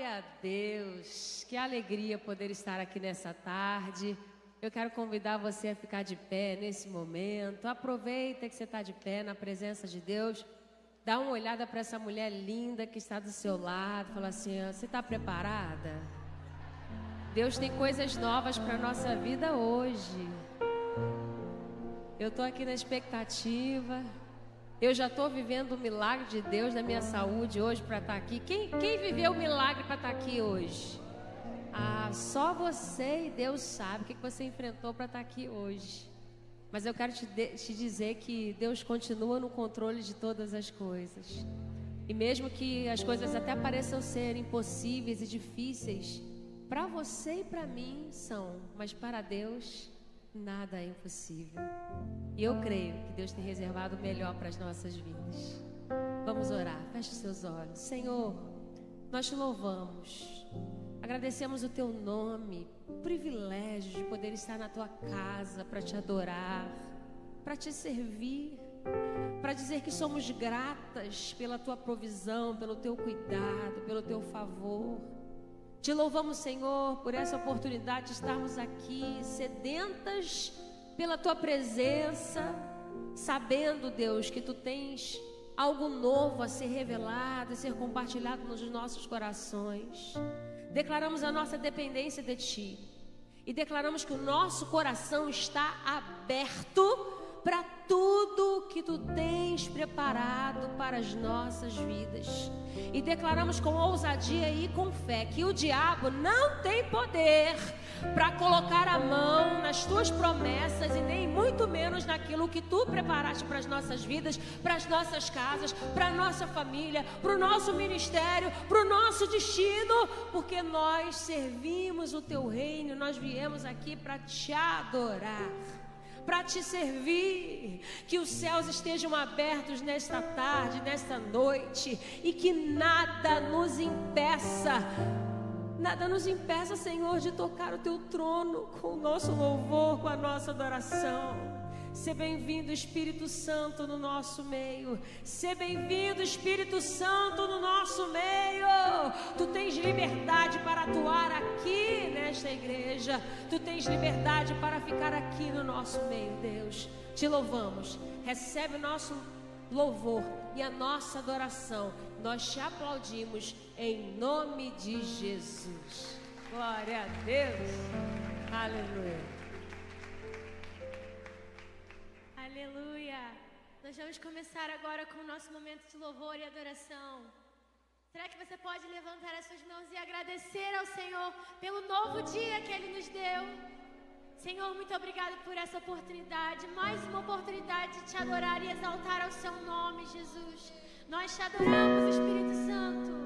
Glória a Deus, que alegria poder estar aqui nessa tarde. Eu quero convidar você a ficar de pé nesse momento. Aproveita que você está de pé na presença de Deus. Dá uma olhada para essa mulher linda que está do seu lado. Fala assim, você está preparada? Deus tem coisas novas para a nossa vida hoje. Eu estou aqui na expectativa. Eu já estou vivendo o milagre de Deus na minha saúde hoje para estar aqui. Quem viveu o milagre para estar aqui hoje? Ah, só você e Deus sabe o que você enfrentou para estar aqui hoje. Mas eu quero te dizer que Deus continua no controle de todas as coisas. E mesmo que as coisas até pareçam ser impossíveis e difíceis, para você e para mim são, mas para Deus nada é impossível. E eu creio que Deus tem reservado o melhor para as nossas vidas. Vamos orar, feche os seus olhos. Senhor, nós te louvamos, agradecemos o teu nome, o privilégio de poder estar na tua casa para te adorar, para te servir, para dizer que somos gratas pela tua provisão, pelo teu cuidado, pelo teu favor. Te louvamos, Senhor, por essa oportunidade de estarmos aqui, sedentas pela Tua presença, sabendo, Deus, que Tu tens algo novo a ser revelado, a ser compartilhado nos nossos corações. Declaramos a nossa dependência de Ti e declaramos que o nosso coração está aberto para tudo que Tu tens preparado para as nossas vidas. E declaramos com ousadia e com fé que o diabo não tem poder para colocar a mão nas Tuas promessas e nem muito menos naquilo que Tu preparaste para as nossas vidas, para as nossas casas, para a nossa família, para o nosso ministério, para o nosso destino, porque nós servimos o Teu reino, nós viemos aqui para Te adorar, para te servir. Que os céus estejam abertos nesta tarde, nesta noite, e que nada nos impeça, Senhor, de tocar o teu trono com o nosso louvor, com a nossa adoração. Seja bem-vindo, Espírito Santo, no nosso meio. Seja bem-vindo, Espírito Santo, no nosso meio. Tu tens liberdade para atuar aqui nesta igreja. Tu tens liberdade para ficar aqui no nosso meio, Deus. Te louvamos. Recebe o nosso louvor e a nossa adoração. Nós te aplaudimos em nome de Jesus. Glória a Deus. Aleluia. Aleluia! Nós vamos começar agora com o nosso momento de louvor e adoração. Será que você pode levantar as suas mãos e agradecer ao Senhor pelo novo dia que Ele nos deu? Senhor, muito obrigado por essa oportunidade, mais uma oportunidade de te adorar e exaltar ao Seu nome, Jesus. Nós te adoramos, Espírito Santo.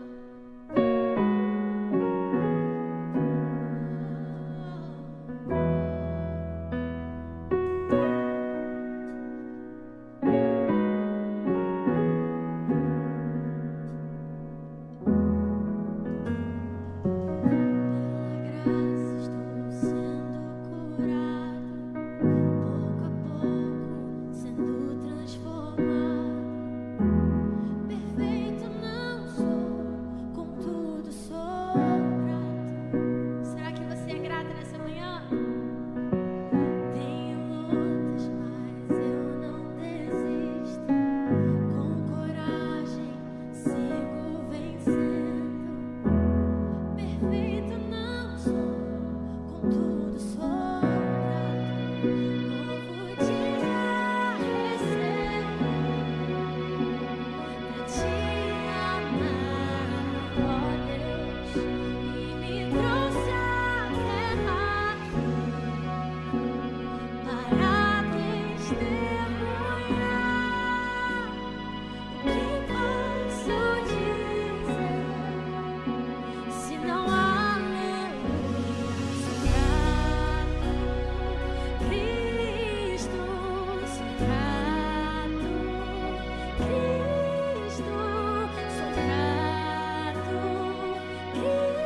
Cristo, sou grato, Cristo.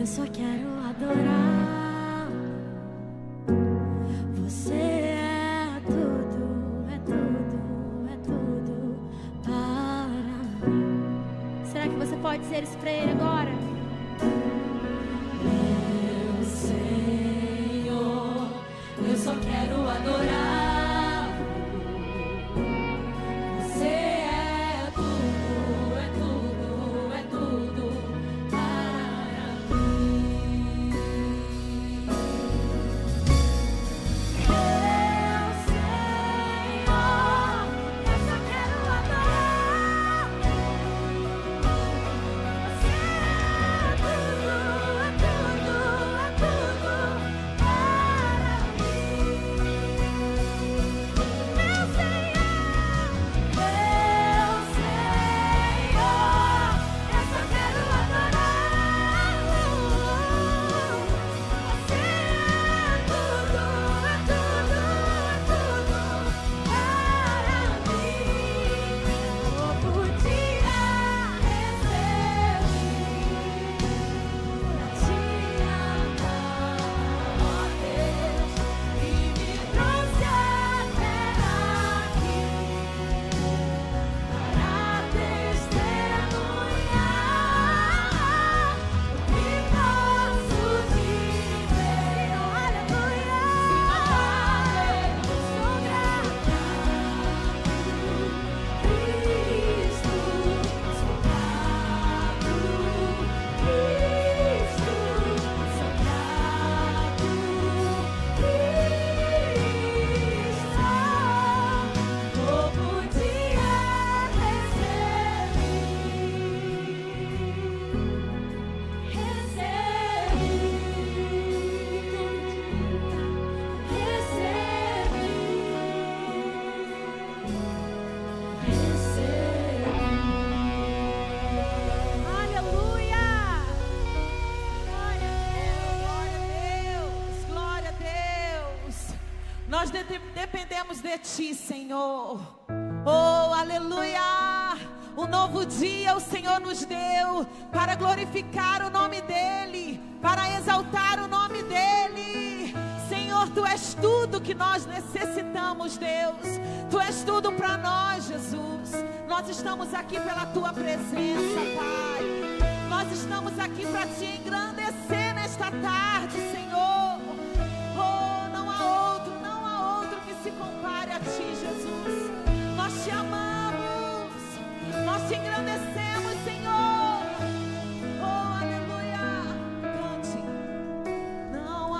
Eu só quero adorar. Você é tudo, é tudo, é tudo para mim. Será que você pode dizer isso para Ele agora? Meu Senhor, eu só quero adorar. Nós dependemos de Ti, Senhor. Oh, aleluia! Um novo dia o Senhor nos deu para glorificar o nome dEle, para exaltar o nome dEle. Senhor, Tu és tudo que nós necessitamos, Deus. Tu és tudo para nós, Jesus. Nós estamos aqui pela Tua presença, Pai. Nós estamos aqui para Te engrandecer nesta tarde, Senhor. Oh, não há outro que se compare a Ti, Jesus. Nós Te amamos, nós Te engrandecemos, Senhor. Oh, aleluia. Cante. Não há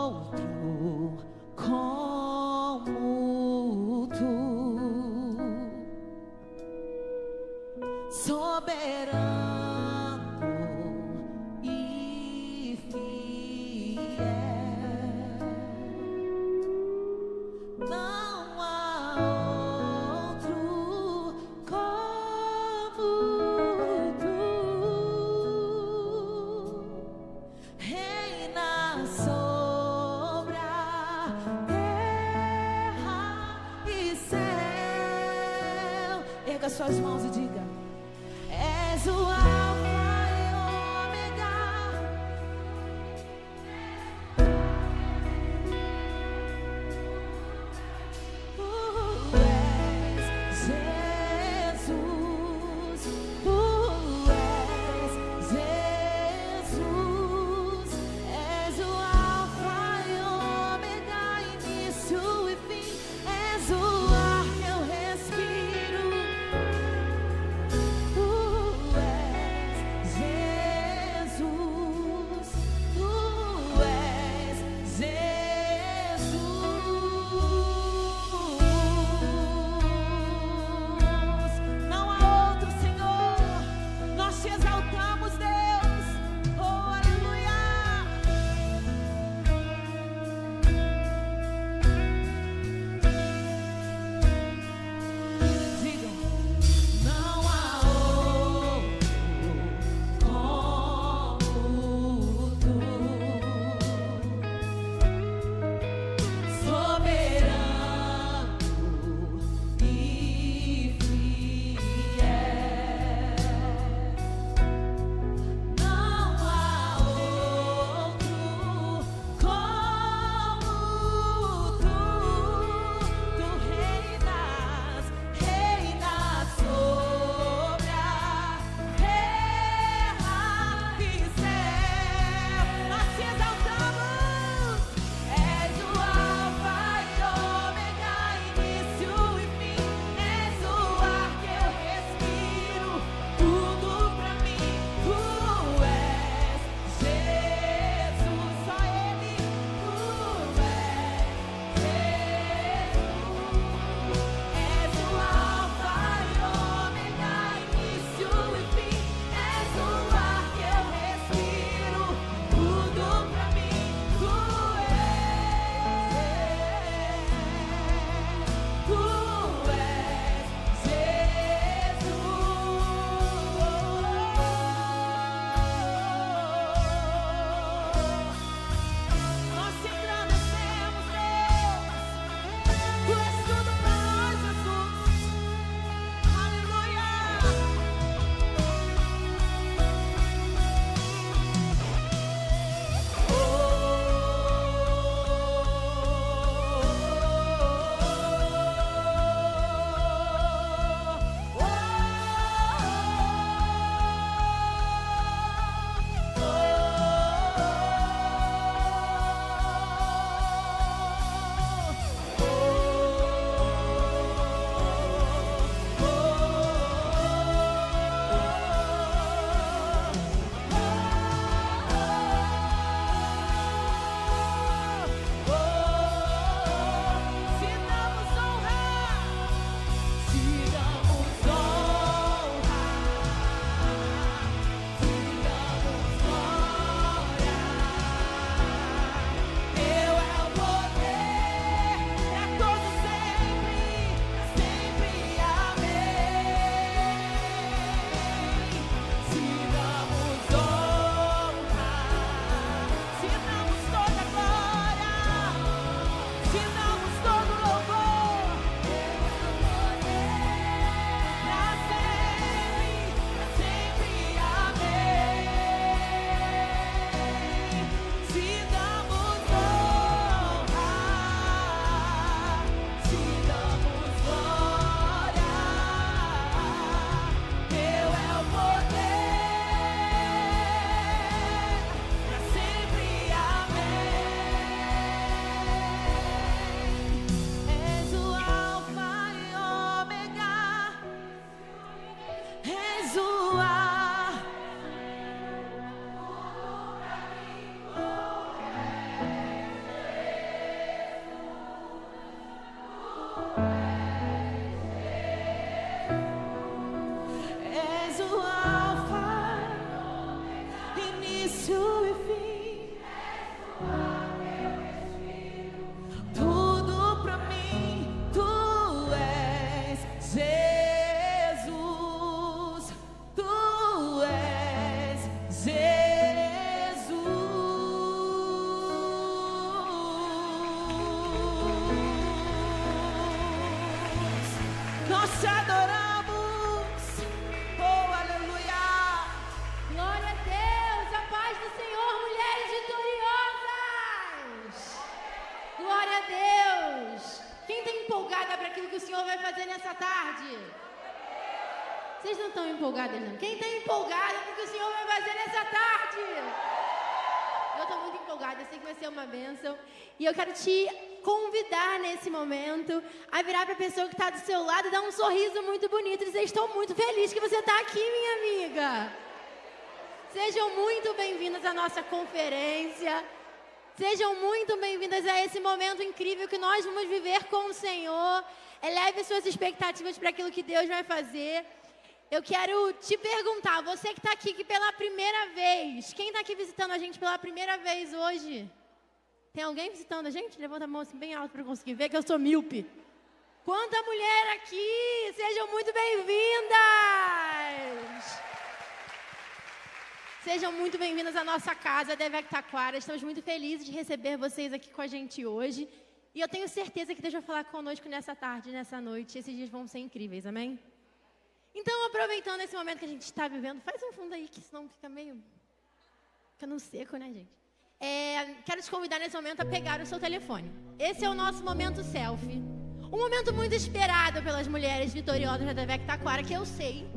outro como Tu, soberano e fiel. Não há outro como Tu, reina sobre a terra e céu. Erga suas mãos e diga: És o Alfa e Ômega. Tu és Jesus. Tu és Jesus. És o Alfa e Ômega, início e fim. És o ar que eu respiro. início e fim. Tudo pra mim, tu és Jesus. Tu és Jesus. Nós te adoramos. Oh, aleluia. Glória a Deus, a paz do Senhor, mulheres vitoriosas. Glória a Deus. Quem está empolgada para aquilo que o Senhor vai fazer nessa tarde? Vocês não estão empolgadas, não? Quem está empolgada para o que o Senhor vai fazer nessa tarde? Eu estou muito empolgada, eu sei que vai ser uma bênção. E eu quero te convidar nesse momento a virar para a pessoa que está do seu lado e dar um sorriso muito bonito e dizer: estou muito feliz que você está aqui, minha amiga. Sejam muito bem-vindas à nossa conferência. Sejam muito bem-vindas a esse momento incrível que nós vamos viver com o Senhor. Eleve suas expectativas para aquilo que Deus vai fazer. Eu quero te perguntar, você que está aqui que pela primeira vez, quem está aqui visitando a gente pela primeira vez hoje? Tem alguém visitando a gente? Levanta a mão assim bem alto para eu conseguir ver, que eu sou míope. Quanta mulher aqui! Sejam muito bem-vindas! Sejam muito bem-vindas à nossa casa, Devec Taquara. Estamos muito felizes de receber vocês aqui com a gente hoje. E eu tenho certeza que Deus vai falar conosco nessa tarde, nessa noite. Esses dias vão ser incríveis, amém? Então, aproveitando esse momento que a gente está vivendo, faz um fundo aí, que senão fica meio... Fica no seco, né, gente? Quero te convidar nesse momento a pegar o seu telefone. Esse é o nosso momento selfie. Um momento muito esperado pelas mulheres vitoriosas da Devec Taquara, que eu sei.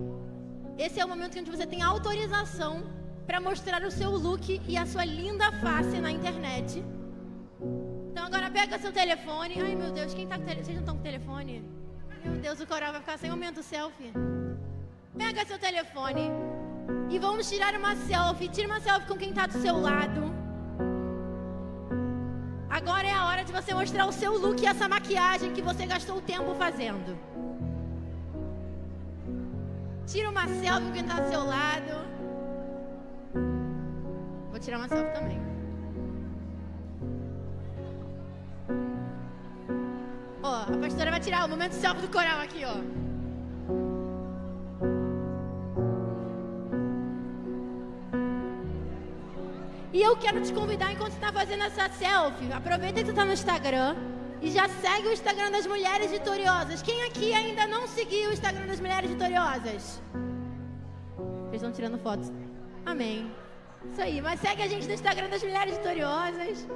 Esse é o momento onde você tem autorização para mostrar o seu look e a sua linda face na internet. Então agora pega seu telefone. Ai, meu Deus, quem tá com telefone? Vocês não estão com telefone? Meu Deus, o coral vai ficar sem momento selfie. Pega seu telefone e vamos tirar uma selfie. Tira uma selfie com quem tá do seu lado. Agora é a hora de você mostrar o seu look e essa maquiagem que você gastou o tempo fazendo. Tira uma selfie com quem tá do seu lado. Vou tirar uma selfie também. Ó, a pastora vai tirar o momento selfie do coral aqui, ó. E eu quero te convidar, enquanto você está fazendo essa selfie, aproveita que você está no Instagram e já segue o Instagram das Mulheres Vitoriosas. Quem aqui ainda não seguiu o Instagram das Mulheres Vitoriosas? Vocês estão tirando fotos. Amém. Isso aí, mas segue a gente no Instagram das Mulheres Vitoriosas.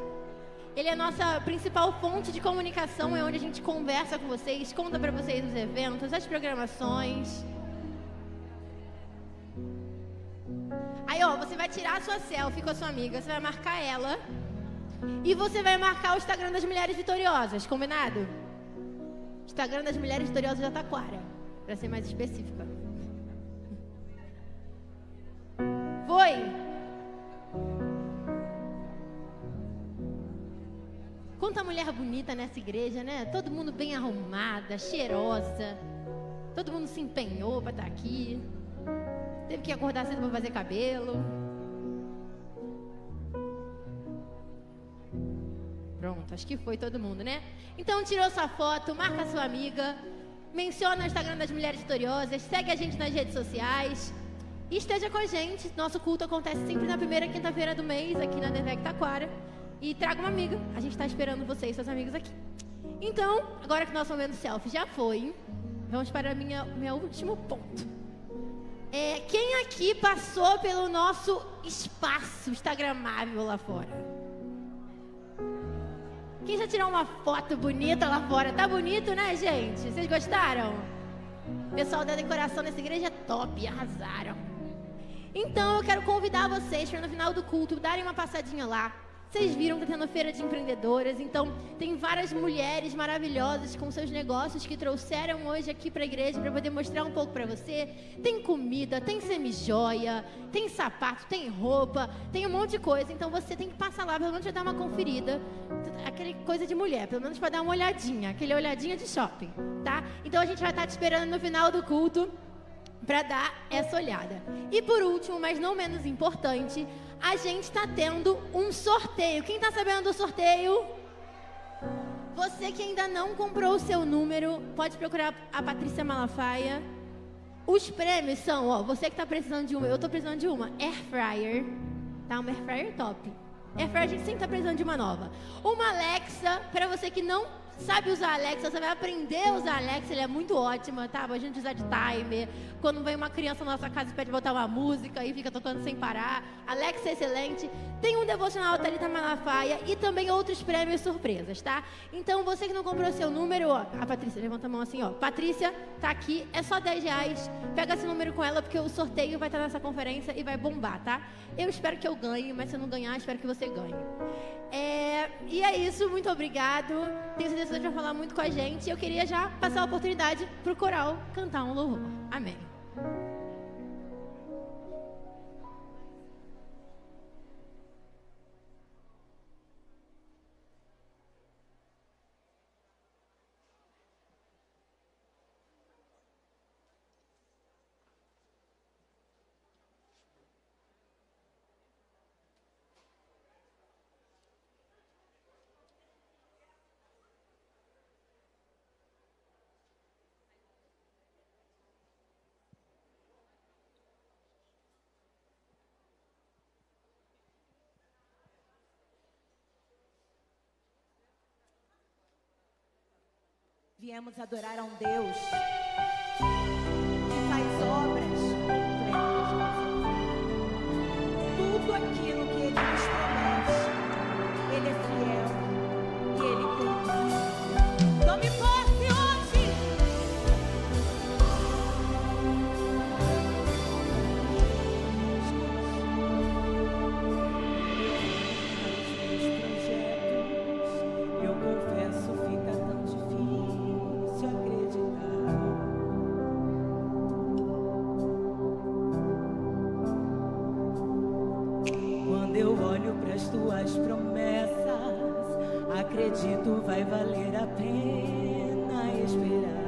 Ele é a nossa principal fonte de comunicação, é onde a gente conversa com vocês, conta para vocês os eventos, as programações. Aí, ó, você vai tirar a sua selfie com a sua amiga, você vai marcar ela e você vai marcar o Instagram das Mulheres Vitoriosas, combinado? Instagram das Mulheres Vitoriosas da Taquara, para ser mais específica. Foi? Quanta mulher bonita nessa igreja, né? Todo mundo bem arrumada, cheirosa. Todo mundo se empenhou para estar aqui. Teve que acordar cedo para fazer cabelo. Pronto, acho que foi todo mundo, né? Então tirou sua foto, marca sua amiga, menciona o Instagram das Mulheres Vitoriosas, segue a gente nas redes sociais e esteja com a gente. Nosso culto acontece sempre na primeira quinta-feira do mês, aqui na Devec Taquara. E traga uma amiga, a gente está esperando você e seus amigos aqui. Então, agora que o nosso momento selfie já foi, vamos para o meu último ponto. Quem aqui passou pelo nosso espaço instagramável lá fora? Quem já tirou uma foto bonita lá fora? Tá bonito, né, gente? Vocês gostaram? O pessoal da decoração dessa igreja é top, arrasaram. Então, eu quero convidar vocês para no final do culto darem uma passadinha lá. Vocês viram que está tendo feira de empreendedoras, então tem várias mulheres maravilhosas com seus negócios que trouxeram hoje aqui para a igreja para poder mostrar um pouco para você. Tem comida, tem semijoia, tem sapato, tem roupa, tem um monte de coisa. Então você tem que passar lá, pelo menos para dar uma conferida. Aquele coisa de mulher, pelo menos para dar uma olhadinha, aquele olhadinha de shopping, tá? Então a gente vai estar te esperando no final do culto para dar essa olhada. E por último, mas não menos importante, a gente está tendo um sorteio. Quem está sabendo do sorteio? Você que ainda não comprou o seu número, pode procurar a Patrícia Malafaia. Os prêmios são, ó, você que está precisando de uma, eu estou precisando de uma Air Fryer, tá? Uma Air Fryer top. Air Fryer a gente sempre está precisando de uma nova. Uma Alexa, para você que não sabe usar a Alexa, você vai aprender a usar a Alexa, ela é muito ótima, tá? A gente usar de timer, quando vem uma criança na nossa casa e pede botar uma música e fica tocando sem parar. Alexa é excelente. Tem um devocional Thalita Malafaia e também outros prêmios surpresas, tá? Então, você que não comprou seu número, ó, a Patrícia, levanta a mão assim, ó. Patrícia, tá aqui, é só R$10. Pega esse número com ela, porque o sorteio vai estar nessa conferência e vai bombar, tá? Eu espero que eu ganhe, mas se eu não ganhar, espero que você ganhe. E é isso, muito obrigado. Tenho certeza que você vai falar muito com a gente. Eu queria já passar a oportunidade pro coral cantar um louvor. Amém. Viemos adorar a um Deus que faz obras completas. Tudo aquilo que Ele nos promete, Ele é fiel e Ele cumpre. Tome posse hoje. Eu confesso, fica tão difícil acreditar. Quando eu olho para as tuas promessas, acredito vai valer a pena esperar.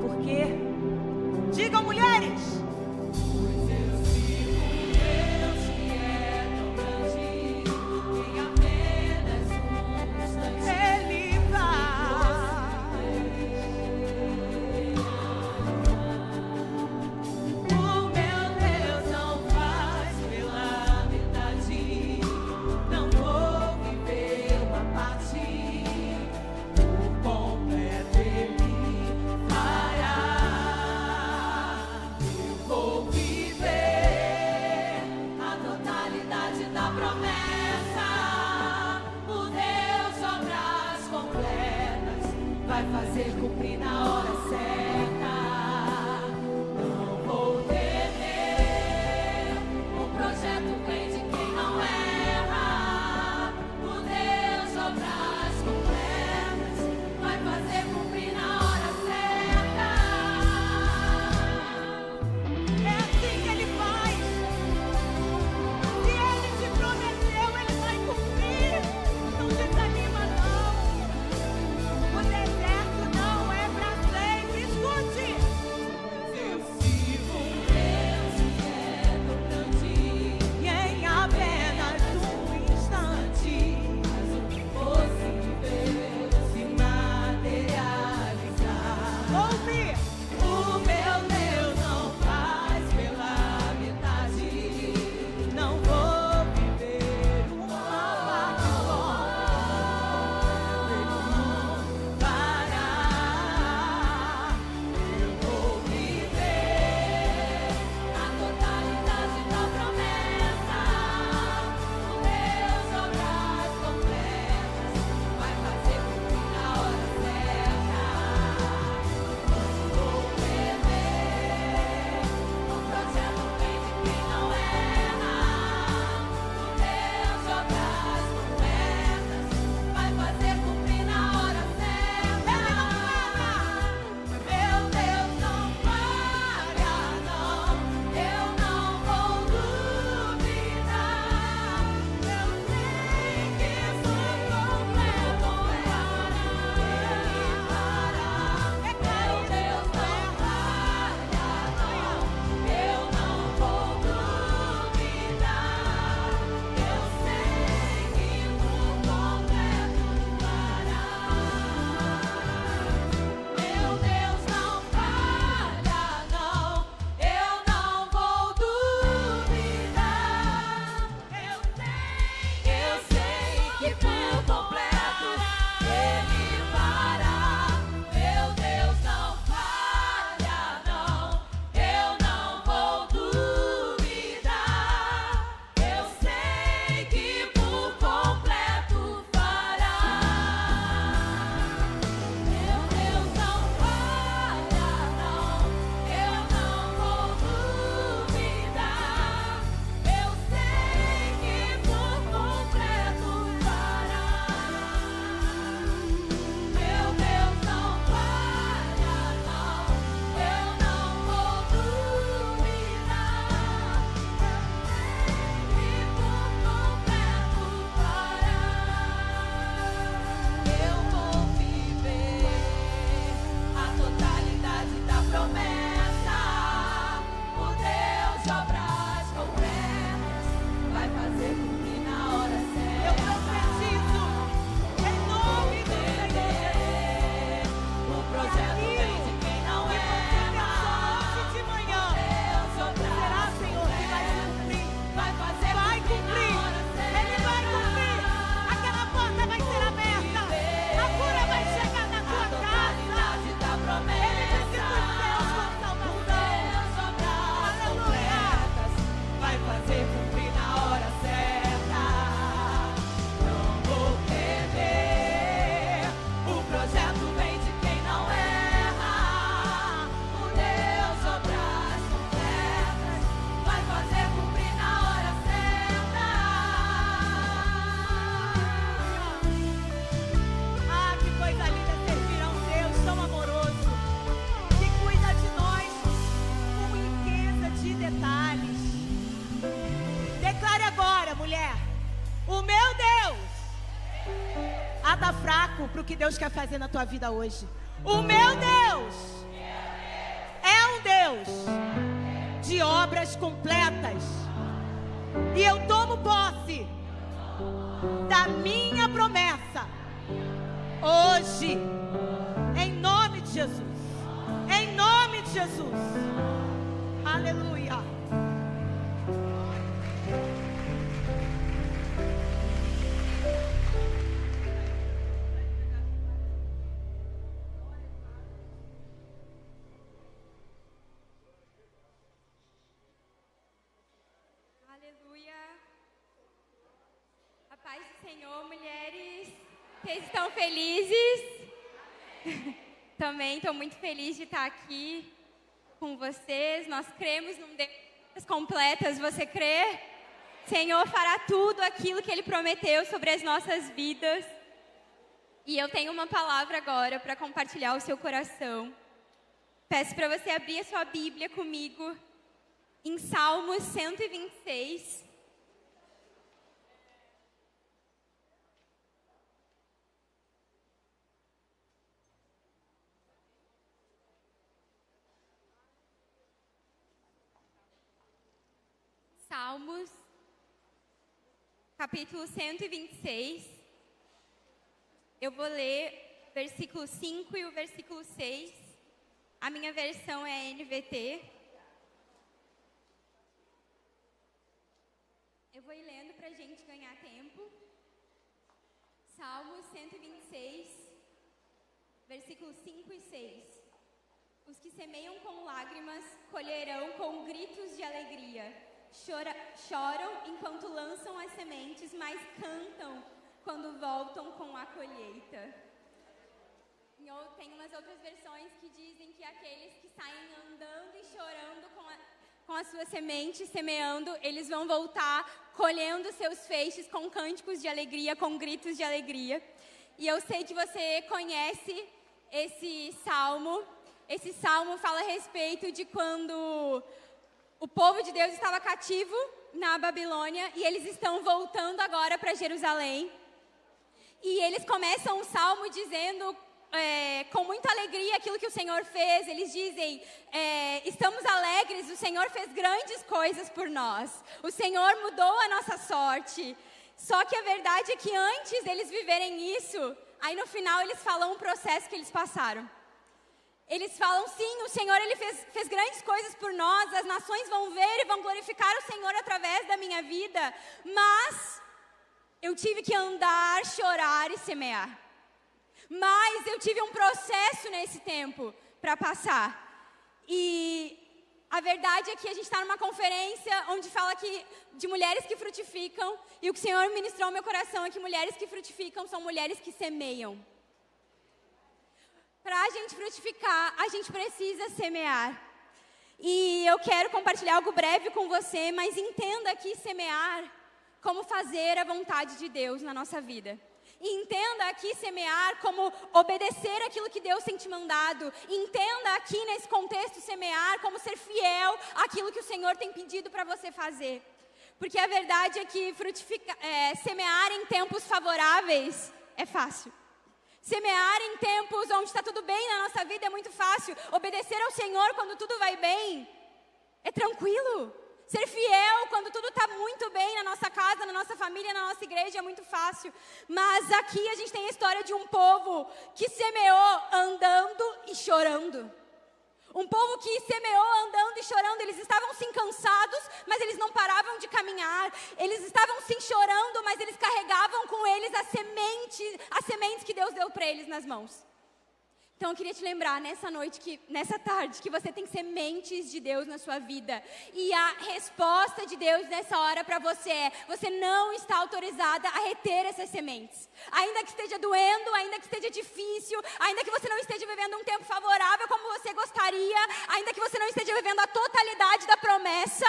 Por quê? Digam, mulheres! Deserto não é pra sempre. fazer cumprir na hora certa. Não vou temer, o projeto vem de quem não erra. O Deus de obras completas vai fazer cumprir na hora certa. Ah, que coisa linda servir a um Deus tão amoroso, que cuida de nós com riqueza de detalhes. Declare agora, mulher: o meu Deus. Tá fraco para o que Deus quer fazer na tua vida hoje. O meu Deus é um Deus de obras completas. E eu tomo posse da minha promessa hoje, em nome de Jesus. Em nome de Jesus. Aleluia. Aleluia. A paz do Senhor, mulheres. Vocês estão felizes? Também estou muito feliz de estar aqui com vocês. Nós cremos num Deus completas. Você crê? O Senhor fará tudo aquilo que Ele prometeu sobre as nossas vidas. E eu tenho uma palavra agora para compartilhar ao seu coração. Peço para você abrir a sua Bíblia comigo em Salmos 126. Salmos, capítulo 126. Eu vou ler o versículo 5 e o versículo 6. A minha versão é NVT. Eu vou ir lendo para a gente ganhar tempo. Salmos 126, versículos 5 e 6. Os que semeiam com lágrimas colherão com gritos de alegria. Choram enquanto lançam as sementes, mas cantam quando voltam com a colheita. Tem umas outras versões que dizem que aqueles que saem andando e chorando com a sua semente, semeando, eles vão voltar colhendo seus feixes com cânticos de alegria, com gritos de alegria. E eu sei que você conhece esse salmo. Esse salmo fala a respeito de quando o povo de Deus estava cativo na Babilônia e eles estão voltando agora para Jerusalém. E eles começam o salmo dizendo com muita alegria aquilo que o Senhor fez. Eles dizem, estamos alegres, o Senhor fez grandes coisas por nós. O Senhor mudou a nossa sorte. Só que a verdade é que antes deles viverem isso, aí no final eles falam um processo que eles passaram. Eles falam, sim, o Senhor ele fez grandes coisas por nós, as nações vão ver e vão glorificar o Senhor através da minha vida, mas eu tive que andar, chorar e semear. Mas eu tive um processo nesse tempo para passar. E a verdade é que a gente está numa conferência onde fala de mulheres que frutificam, e o que o Senhor ministrou ao meu coração é que mulheres que frutificam são mulheres que semeiam. Para a gente frutificar, a gente precisa semear. E eu quero compartilhar algo breve com você, mas entenda aqui semear como fazer a vontade de Deus na nossa vida. E entenda aqui semear como obedecer aquilo que Deus tem te mandado. Entenda aqui nesse contexto semear como ser fiel àquilo que o Senhor tem pedido para você fazer. Porque a verdade é que semear em tempos favoráveis é fácil. Semear em tempos onde está tudo bem na nossa vida é muito fácil. Obedecer ao Senhor quando tudo vai bem é tranquilo. Ser fiel quando tudo está muito bem na nossa casa, na nossa família, na nossa igreja é muito fácil. Mas aqui a gente tem a história de um povo que semeou andando e chorando. Um povo que semeou andando e chorando. Eles estavam sim cansados, mas eles não paravam de caminhar. Eles estavam sim chorando, mas eles carregavam com eles as sementes que Deus deu para eles nas mãos. Então eu queria te lembrar nessa tarde, que você tem sementes de Deus na sua vida. E a resposta de Deus nessa hora para você é: você não está autorizada a reter essas sementes. Ainda que esteja doendo, ainda que esteja difícil, ainda que você não esteja vivendo um tempo favorável como você gostaria, ainda que você não esteja vivendo a totalidade da promessa,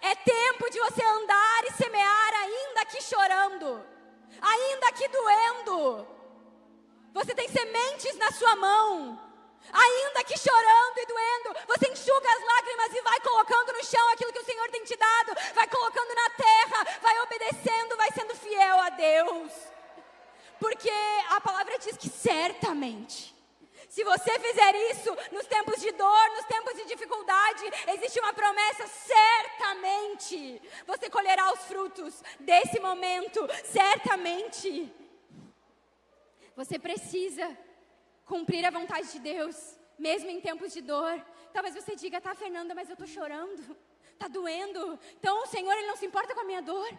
é tempo de você andar e semear, ainda que chorando, ainda que doendo. Você tem sementes na sua mão, ainda que chorando e doendo, você enxuga as lágrimas e vai colocando no chão aquilo que o Senhor tem te dado, vai colocando na terra, vai obedecendo, vai sendo fiel a Deus. Porque a palavra diz que certamente, se você fizer isso nos tempos de dor, nos tempos de dificuldade, existe uma promessa: certamente você colherá os frutos desse momento, certamente. Você precisa cumprir a vontade de Deus, mesmo em tempos de dor. Talvez você diga: tá, Fernanda, mas eu estou chorando, tá doendo. Então o Senhor, Ele não se importa com a minha dor.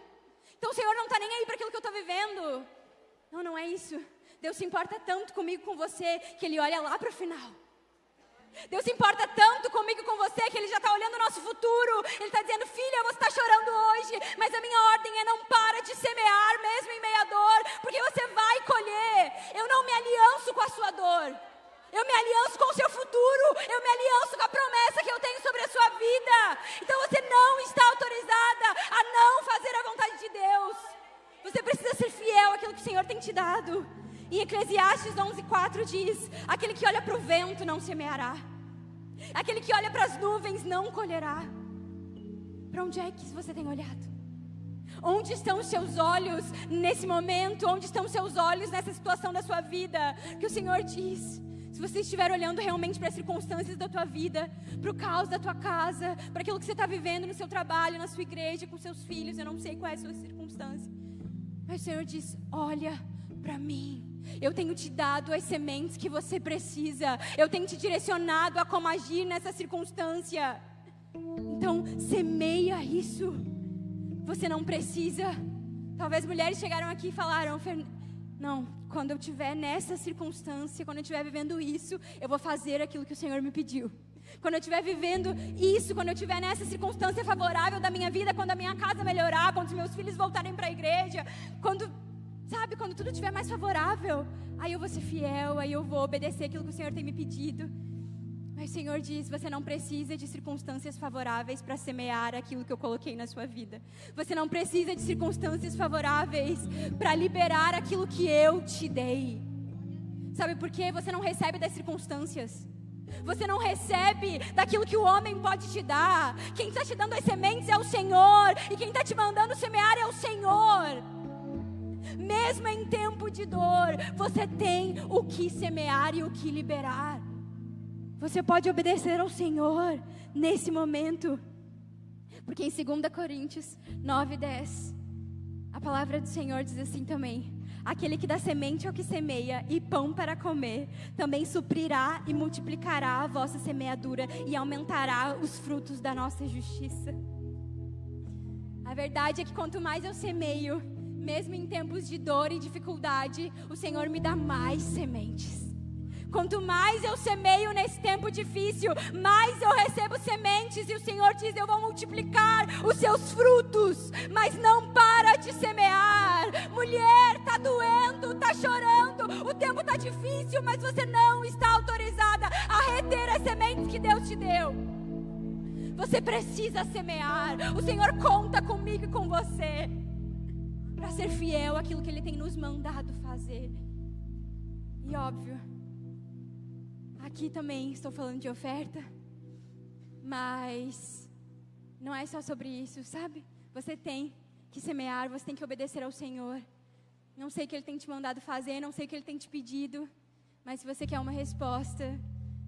Então o Senhor não está nem aí para aquilo que eu estou vivendo. Não, não é isso. Deus se importa tanto comigo, com você, que Ele olha lá para o final. Deus se importa tanto comigo e com você, que Ele já está olhando o nosso futuro. Ele está dizendo: filha, você está chorando hoje, mas a minha ordem é: não para de semear, mesmo em meia dor, porque você vai colher. Eu não me alianço com a sua dor, eu me alianço com o seu futuro, eu me alianço com a promessa que eu tenho sobre a sua vida. Então você não está autorizada a não fazer a vontade de Deus. Você precisa ser fiel àquilo que o Senhor tem te dado. Em Eclesiastes 11:4 diz: aquele que olha para o vento não semeará, aquele que olha para as nuvens não colherá. Para onde é que você tem olhado? Onde estão os seus olhos nesse momento? Onde estão os seus olhos nessa situação da sua vida? Que o Senhor diz: se você estiver olhando realmente para as circunstâncias da tua vida, para o caos da tua casa, para aquilo que você está vivendo no seu trabalho, na sua igreja, com seus filhos, eu não sei qual é a sua circunstância, mas o Senhor diz: olha para mim. Eu tenho te dado as sementes que você precisa. Eu tenho te direcionado a como agir nessa circunstância. Então, semeia isso. Você não precisa. Talvez mulheres chegaram aqui e falaram: não, quando eu estiver nessa circunstância, quando eu estiver vivendo isso, eu vou fazer aquilo que o Senhor me pediu. Quando eu estiver vivendo isso, quando eu estiver nessa circunstância favorável da minha vida, quando a minha casa melhorar, quando os meus filhos voltarem para a igreja, quando tudo estiver mais favorável, aí eu vou ser fiel, aí eu vou obedecer aquilo que o Senhor tem me pedido. Mas o Senhor diz: você não precisa de circunstâncias favoráveis para semear aquilo que eu coloquei na sua vida. Você não precisa de circunstâncias favoráveis para liberar aquilo que eu te dei. Sabe por quê? Você não recebe das circunstâncias. Você não recebe daquilo que o homem pode te dar. Quem está te dando as sementes é o Senhor, e quem está te mandando semear é o Senhor. Mesmo em tempo de dor, você tem o que semear e o que liberar. Você pode obedecer ao Senhor nesse momento. Porque em 2 Coríntios 9:10, a palavra do Senhor diz assim também: aquele que dá semente ao que semeia e pão para comer, também suprirá e multiplicará a vossa semeadura e aumentará os frutos da nossa justiça. A verdade é que quanto mais eu semeio, mesmo em tempos de dor e dificuldade, o Senhor me dá mais sementes. Quanto mais eu semeio nesse tempo difícil, mais eu recebo sementes. E o Senhor diz: eu vou multiplicar os seus frutos. Mas não para de semear. Mulher, está doendo, está chorando, o tempo está difícil, mas você não está autorizada a reter as sementes que Deus te deu. Você precisa semear. O Senhor conta comigo e com você para ser fiel àquilo que Ele tem nos mandado fazer. E óbvio, aqui também estou falando de oferta, mas não é só sobre isso, sabe? Você tem que semear, você tem que obedecer ao Senhor. Não sei o que Ele tem te mandado fazer, não sei o que Ele tem te pedido, mas se você quer uma resposta,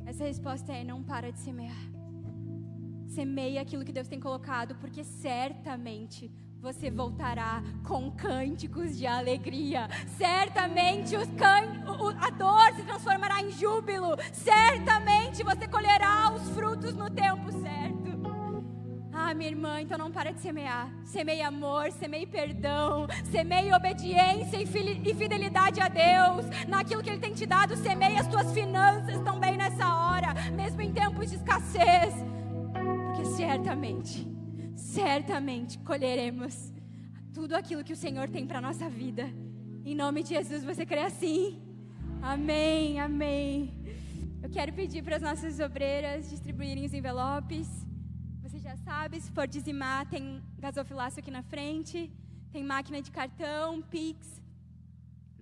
essa resposta é: não para de semear. Semeia aquilo que Deus tem colocado, porque certamente você voltará com cânticos de alegria. Certamente a dor se transformará em júbilo. Certamente você colherá os frutos no tempo certo. minha irmã, então não para de semear. Semeie amor, semeie perdão, semeie obediência e fidelidade a Deus. Naquilo que Ele tem te dado, semeie as tuas finanças também nessa hora, mesmo em tempos de escassez. Porque certamente colheremos tudo aquilo que o Senhor tem para a nossa vida. Em nome de Jesus, você crê assim? Amém, amém. Eu quero pedir para as nossas obreiras distribuírem os envelopes. Você já sabe, se for dizimar, tem gasofilaço aqui na frente, tem máquina de cartão, Pix,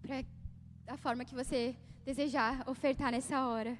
para a forma que você desejar ofertar nessa hora.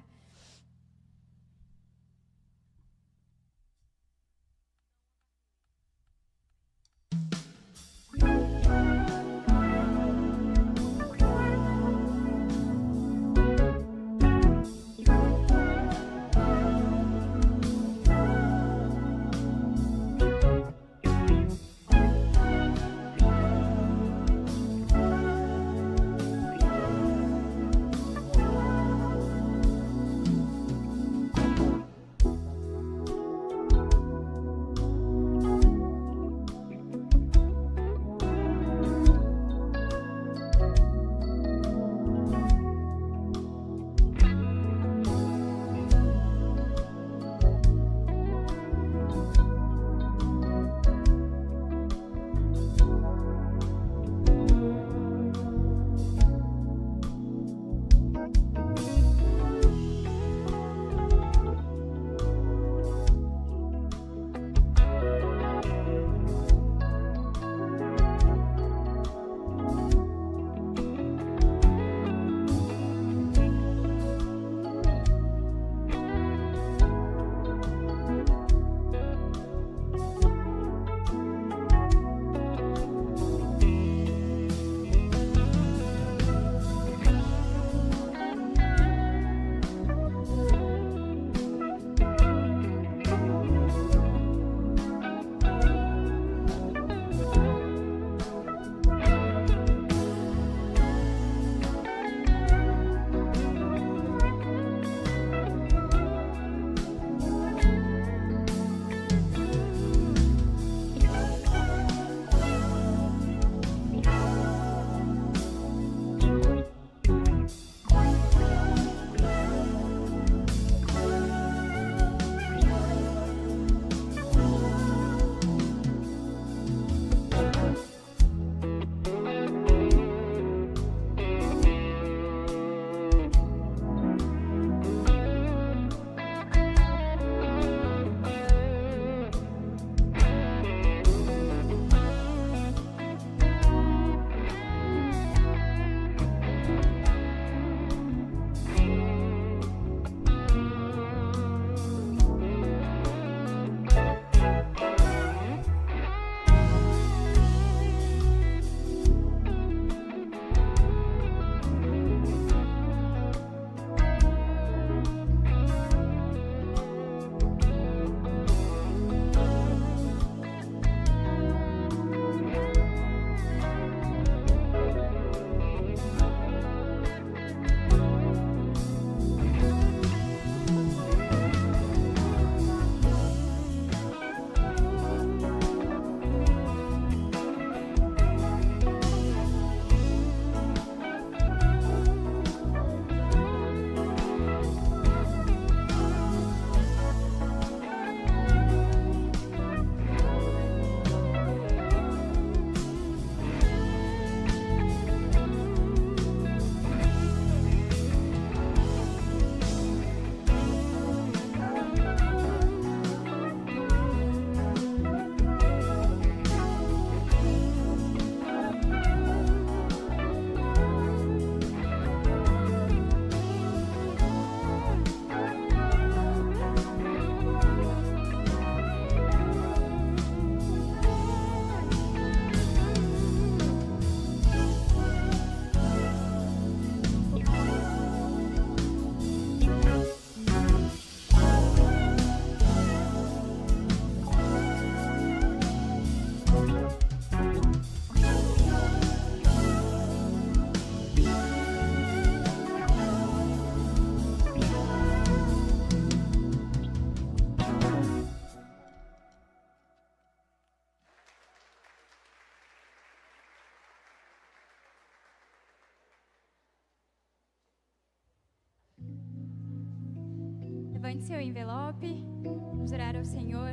seu envelope. Vamos orar ao Senhor.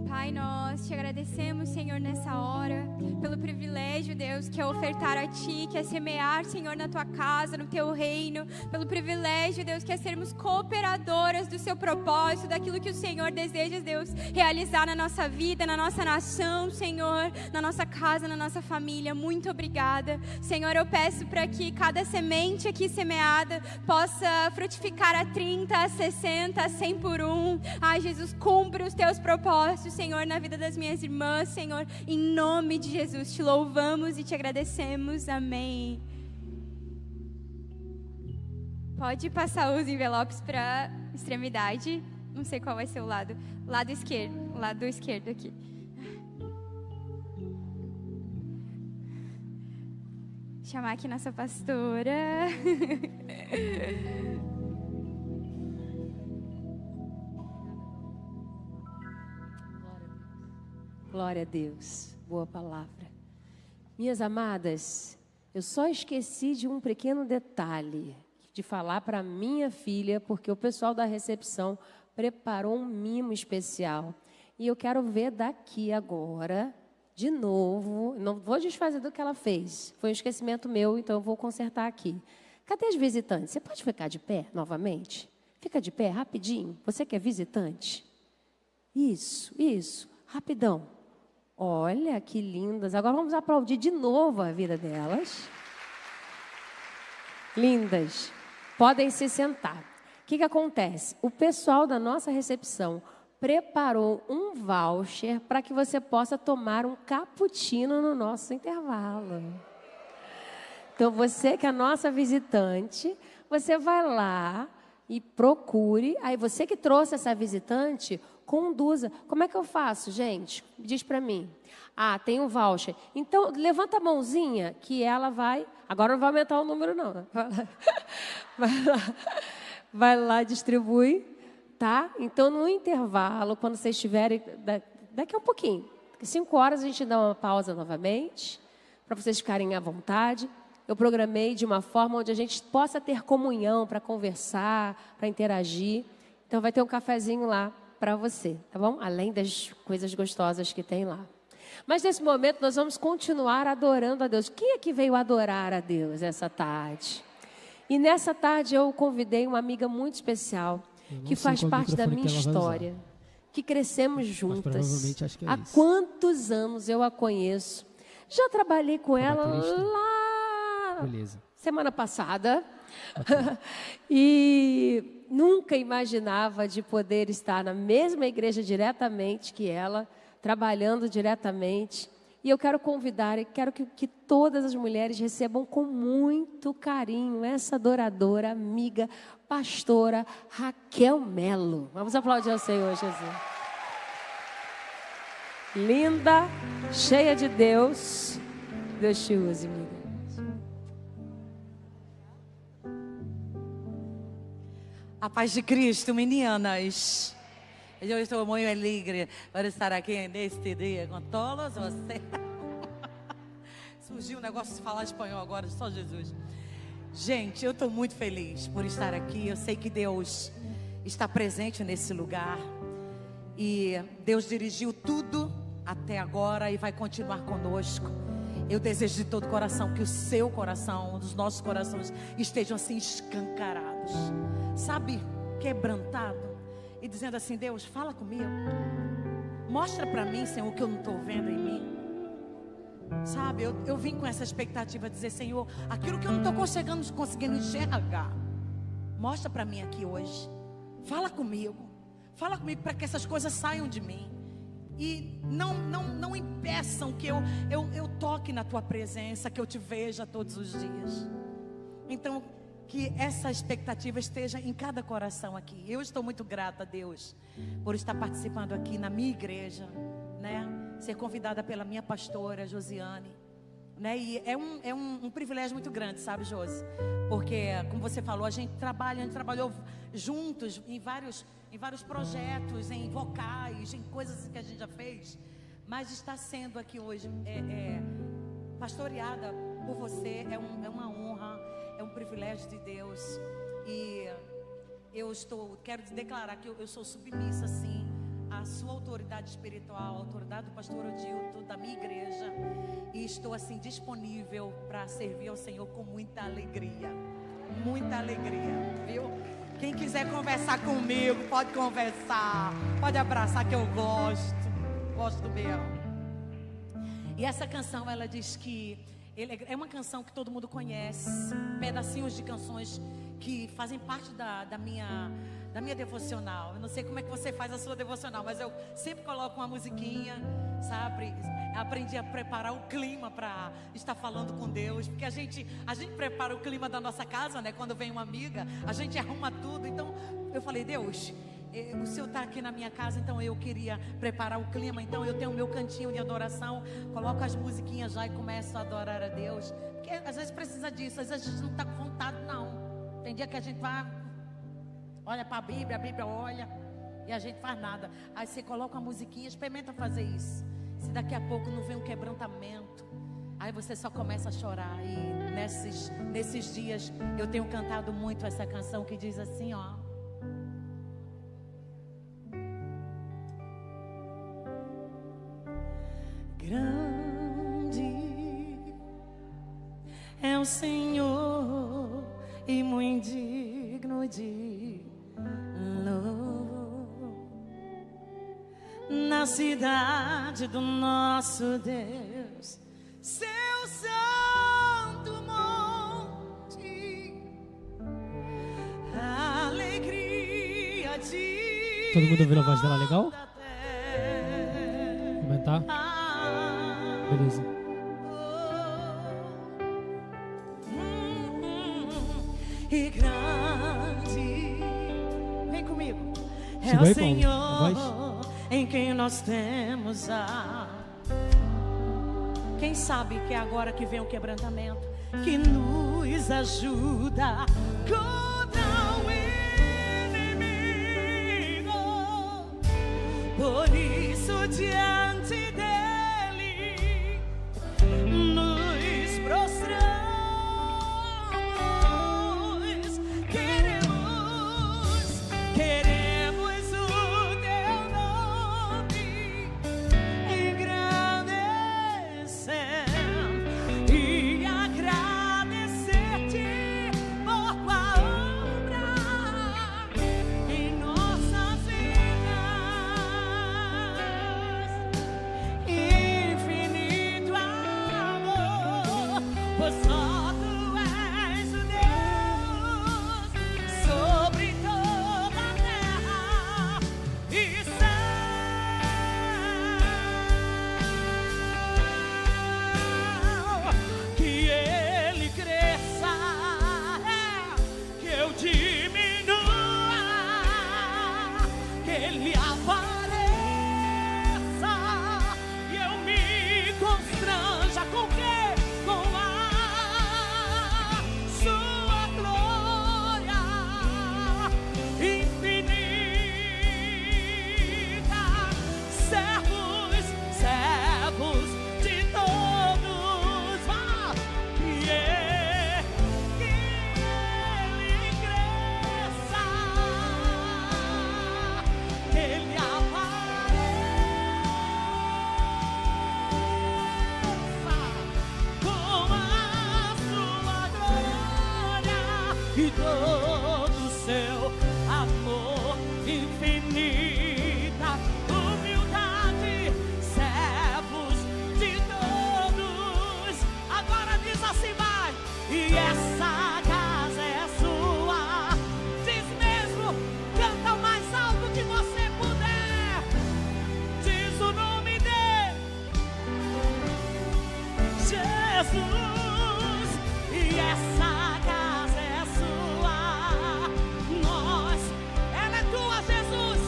Pai, nós te agradecemos, Senhor, nessa hora, pelo privilégio, Deus, que é ofertar a Ti, que é semear, Senhor, na Tua casa, no Teu reino, pelo privilégio, Deus, que é sermos cooperadoras do Seu propósito, daquilo que o Senhor deseja, Deus, realizar na nossa vida, na nossa nação, Senhor, na nossa casa, na nossa família. Muito obrigada. Senhor, eu peço para que cada semente aqui semeada possa frutificar a 30, a 60, a 100 por um. Ai, Jesus, cumpre os Teus propósitos, Senhor, na vida das minhas irmãs, Senhor, em nome de Jesus, te louvamos e te agradecemos, amém. Pode passar os envelopes para a extremidade, não sei qual vai ser o lado esquerdo aqui. Chamar aqui nossa pastora. Glória a Deus, boa palavra. Minhas amadas, eu só esqueci de um pequeno detalhe, de falar para minha filha, porque o pessoal da recepção preparou um mimo especial. E eu quero ver daqui agora, de novo, não vou desfazer do que ela fez, foi um esquecimento meu, então eu vou consertar aqui. Cadê as visitantes? Você pode ficar de pé novamente? Fica de pé, rapidinho, você que é visitante. Isso, rapidão. Olha que lindas. Agora vamos aplaudir de novo a vida delas. Lindas. Podem se sentar. O que acontece? O pessoal da nossa recepção preparou um voucher para que você possa tomar um cappuccino no nosso intervalo. Então, você que é a nossa visitante, você vai lá e procure. Aí, você que trouxe essa visitante, conduza. Como é que eu faço, gente? Diz para mim. Ah, tem um voucher. Então, levanta a mãozinha que ela vai... Agora não vai aumentar o número, não. Vai lá, distribui, tá? Então, no intervalo, quando vocês estiverem... Daqui a um pouquinho. 5 horas a gente dá uma pausa novamente, para vocês ficarem à vontade. Eu programei de uma forma onde a gente possa ter comunhão para conversar, para interagir. Então, vai ter um cafezinho lá para você, tá bom? Além das coisas gostosas que tem lá. Mas nesse momento nós vamos continuar adorando a Deus. Quem é que veio adorar a Deus essa tarde? E nessa tarde eu convidei uma amiga muito especial, que faz parte da minha história, que crescemos juntas. Há quantos anos eu a conheço? Já trabalhei com ela lá semana passada. E nunca imaginava de poder estar na mesma igreja diretamente que ela, trabalhando diretamente. E eu quero convidar, e quero que todas as mulheres recebam com muito carinho essa adoradora, amiga, pastora Raquel Melo. Vamos aplaudir ao Senhor Jesus. Linda, cheia de Deus. Deus te use, amiga. A paz de Cristo, meninas. Eu estou muito alegre para estar aqui neste dia com todos vocês. Surgiu um negócio de falar espanhol agora, só Jesus. Gente, eu estou muito feliz por estar aqui. Eu sei que Deus está presente nesse lugar. E Deus dirigiu tudo até agora e vai continuar conosco. Eu desejo de todo coração que o seu coração, os nossos corações estejam assim escancarados. Sabe, quebrantado. E dizendo assim, Deus, fala comigo. Mostra para mim, Senhor, o que eu não estou vendo em mim. Sabe, eu vim com essa expectativa de dizer, Senhor, aquilo que eu não estou conseguindo enxergar, mostra para mim aqui hoje. Fala comigo para que essas coisas saiam de mim. E não impeçam que eu toque na tua presença, que eu te veja todos os dias. Então, que essa expectativa esteja em cada coração aqui. Eu estou muito grata a Deus por estar participando aqui na minha igreja, né? Ser convidada pela minha pastora Josiane, né? E é um privilégio muito grande, sabe, Josi? Porque, como você falou, a gente trabalhou juntos em vários projetos, em vocais, em coisas que a gente já fez. Mas estar sendo aqui hoje pastoreada por você é uma honra. É um privilégio de Deus. E quero declarar que eu sou submissa, sim, à sua autoridade espiritual, à autoridade do pastor Odilto, da minha igreja. E estou, assim, disponível para servir ao Senhor com muita alegria. Muita alegria, viu? Quem quiser conversar comigo, pode conversar. Pode abraçar, que eu gosto mesmo. E essa canção, ela diz que é uma canção que todo mundo conhece, pedacinhos de canções que fazem parte da minha devocional. Eu não sei como é que você faz a sua devocional, mas eu sempre coloco uma musiquinha, sabe? Aprendi a preparar o clima para estar falando com Deus, porque a gente prepara o clima da nossa casa, né? Quando vem uma amiga, a gente arruma tudo. Então eu falei: Deus, o Senhor está aqui na minha casa, então eu queria preparar o clima. Então eu tenho o meu cantinho de adoração, coloco as musiquinhas já e começo a adorar a Deus, porque às vezes precisa disso, às vezes a gente não está com vontade, não. Tem dia que a gente vai, olha para a Bíblia olha, e a gente faz nada. Aí você coloca uma musiquinha, experimenta fazer isso. Se daqui a pouco não vem um quebrantamento, aí você só começa a chorar. E nesses dias eu tenho cantado muito essa canção que diz assim, ó: grande é o Senhor e muito digno de louvor, na cidade do nosso Deus, seu santo monte, alegria de todo mundo ouviu a voz dela legal? Aumentar? Beleza. E grande, vem comigo, chegou é aí, o Senhor Paulo? em quem nós temos a... Quem sabe que é agora que vem o quebrantamento, que nos ajuda contra o inimigo. Por isso diante dele nos prostramos. Queremos o teu nome engrandecer e agradecer-te por tua obra em nossas vidas. Infinito amor, pois só tu és o Deus sobre toda a terra e céu. Que ele cresça, que eu diminua, que ele apareça e eu me constranja com o quê? Com a sua glória infinita. Servos de todos, que ele cresça, que ele apareça com a sua glória e todo o seu amor infinita humildade. Servos de todos, agora diz assim, vai: e essa casa é sua. Diz mesmo, canta o mais alto que você puder. Diz o nome dele, Jesus. E essa casa é sua. Ela é tua, Jesus.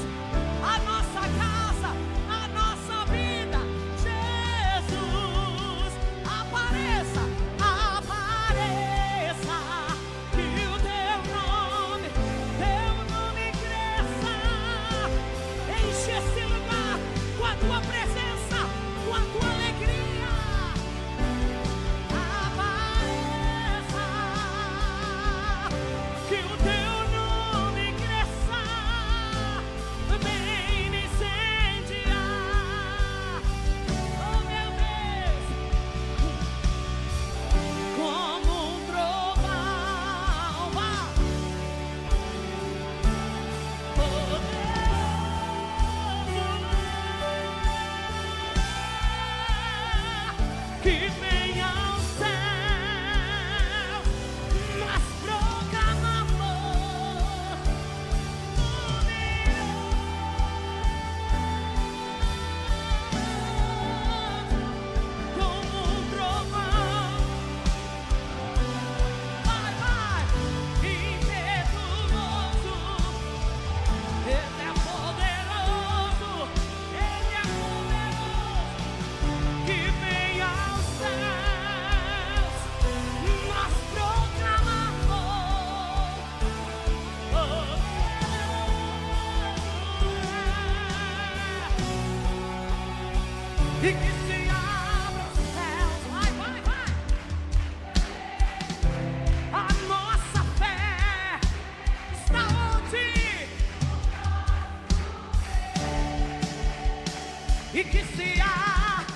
A nossa casa, a nossa vida. Jesus, apareça, apareça. Que o teu nome cresça. Enche esse lugar com a tua presença, com a tua alegria. que vem ao céu, nós proclamamos como um trovão. Vai, vai, impetuoso, Ele é poderoso, Ele é poderoso, que vem aos céus, nós proclamamos. E que se abra os céus, vai, vai, vai. A nossa fé está onde? E que se abra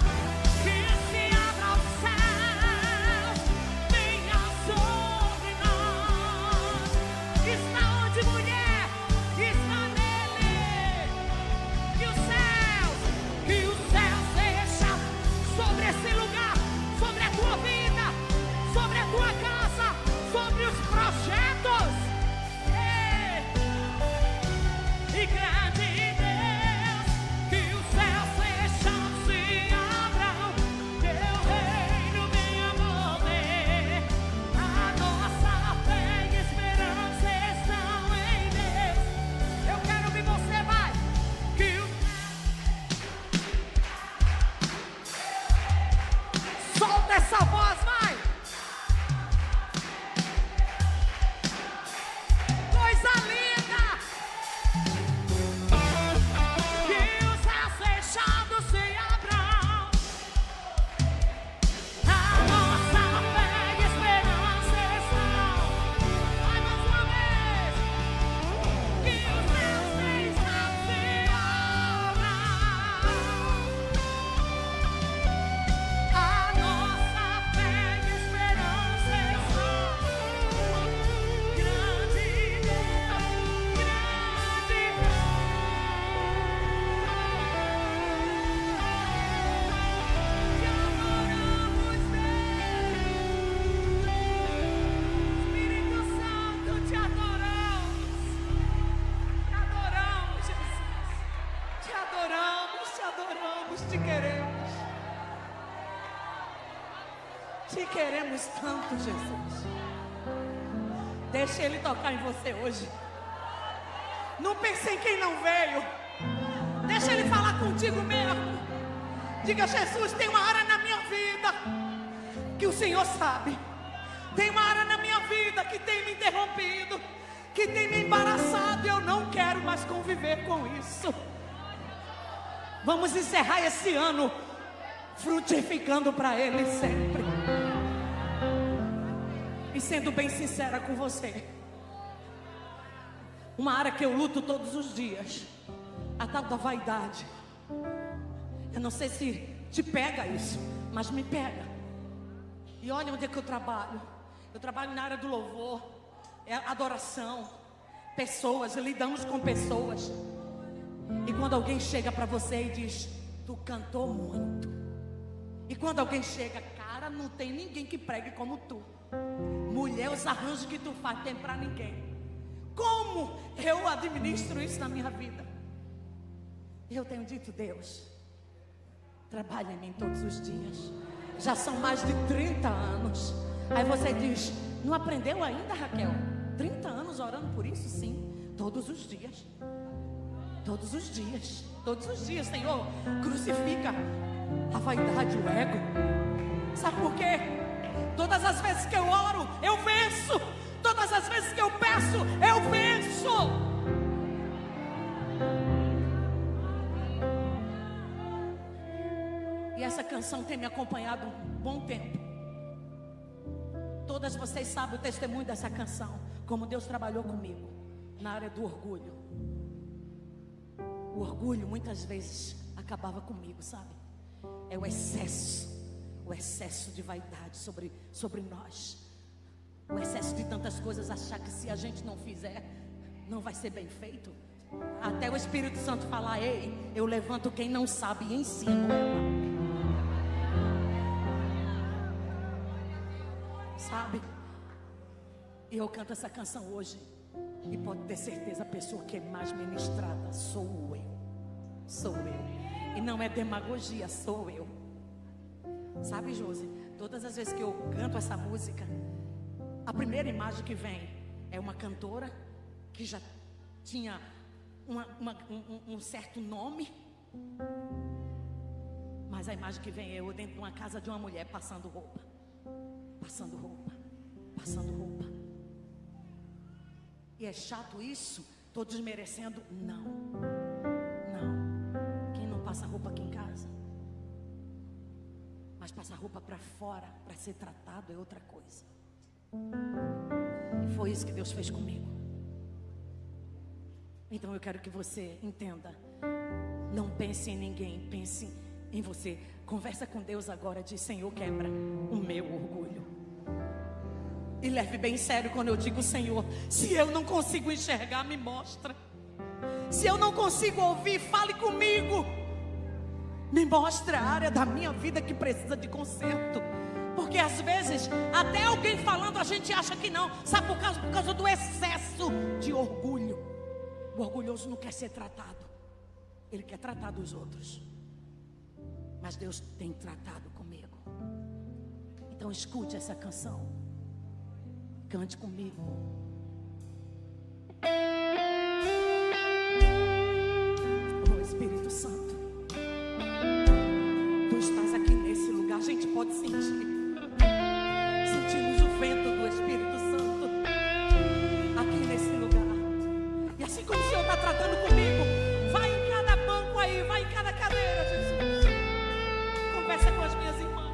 os céus, venha sobre nós. Está onde, mulher? Está nele. Que os céus sejam sobre esse lugar, sobre a tua vida, sobre a tua casa, sobre os projetos. E grande Deus, que os céus sejam, se abram, teu reino venha mover. A nossa fé e esperança estão em Deus. Eu quero ouvir você, vai. Que o solta essa voz, vai. Coisa linda. Que os céus fechados se abram. A nossa fé e esperança estão. Vai mais uma vez. Que os céus fechados se abram. A nossa fé e esperança estão. Grande Deus, grande te adoramos, Deus. Espírito Santo, te adoramos. Te adoramos, Jesus. Te adoramos, te adoramos, te queremos. Te queremos tanto, Jesus. Deixa Ele tocar em você hoje. Não pense em quem não veio. Deixa Ele falar contigo mesmo. Diga: Jesus, tem uma área na minha vida que o Senhor sabe. Tem uma área na minha vida que tem me interrompido, que tem me embaraçado. Eu não quero mais conviver com isso. Vamos encerrar esse ano frutificando para Ele sempre. E sendo bem sincera com você, uma área que eu luto todos os dias, a tal da vaidade. Eu não sei se te pega isso, mas me pega. E olha onde é que eu trabalho. Eu trabalho na área do louvor, é adoração, pessoas, lidamos com pessoas. E quando alguém chega para você e diz: tu cantou muito. E quando alguém chega: cara, não tem ninguém que pregue como tu. Mulher, os arranjos que tu faz tem pra ninguém. Como eu administro isso na minha vida? Eu tenho dito: Deus, trabalha em mim todos os dias. Já são mais de 30 anos. Aí você diz: não aprendeu ainda, Raquel? 30 anos orando por isso? Sim, todos os dias. Todos os dias. Todos os dias, Senhor, crucifica a vaidade, o ego. Sabe por quê? Todas as vezes que eu oro, eu venço. Todas as vezes que eu peço, eu venço. E essa canção tem me acompanhado um bom tempo. Todas vocês sabem o testemunho dessa canção, como Deus trabalhou comigo na área do orgulho. O orgulho muitas vezes acabava comigo, sabe? É o excesso de vaidade sobre nós. O excesso de tantas coisas, achar que se a gente não fizer, não vai ser bem feito. Até o Espírito Santo falar: ei, eu levanto quem não sabe e ensino ela. sabe? E eu canto essa canção hoje. E pode ter certeza, a pessoa que é mais ministrada sou eu. Sou eu. E não é demagogia, sou eu. Sabe, Josi? Todas as vezes que eu canto essa música, a primeira imagem que vem é uma cantora que já tinha um certo nome. Mas a imagem que vem é eu dentro de uma casa de uma mulher passando roupa. Passando roupa. Passando roupa. E é chato isso? Tô desmerecendo? Não. Não. Quem não passa roupa aqui em casa? Mas passar roupa para fora, para ser tratado, é outra coisa. E foi isso que Deus fez comigo. Então eu quero que você entenda. Não pense em ninguém, pense em você. Conversa com Deus agora, diz: Senhor, quebra o meu orgulho. E leve bem sério quando eu digo: Senhor, se eu não consigo enxergar, me mostra. Se eu não consigo ouvir, fale comigo. Me mostra a área da minha vida que precisa de conserto. Porque às vezes, até alguém falando, a gente acha que não. Sabe, por causa do excesso de orgulho. O orgulhoso não quer ser tratado. Ele quer tratar dos outros. Mas Deus tem tratado comigo. Então escute essa canção. Cante comigo. Oh, Espírito Santo, Tu estás aqui nesse lugar. A gente pode sentir. Sentimos o vento do Espírito Santo aqui nesse lugar. E assim como o Senhor está tratando comigo, vai em cada banco aí, vai em cada cadeira, Jesus. Conversa com as minhas irmãs.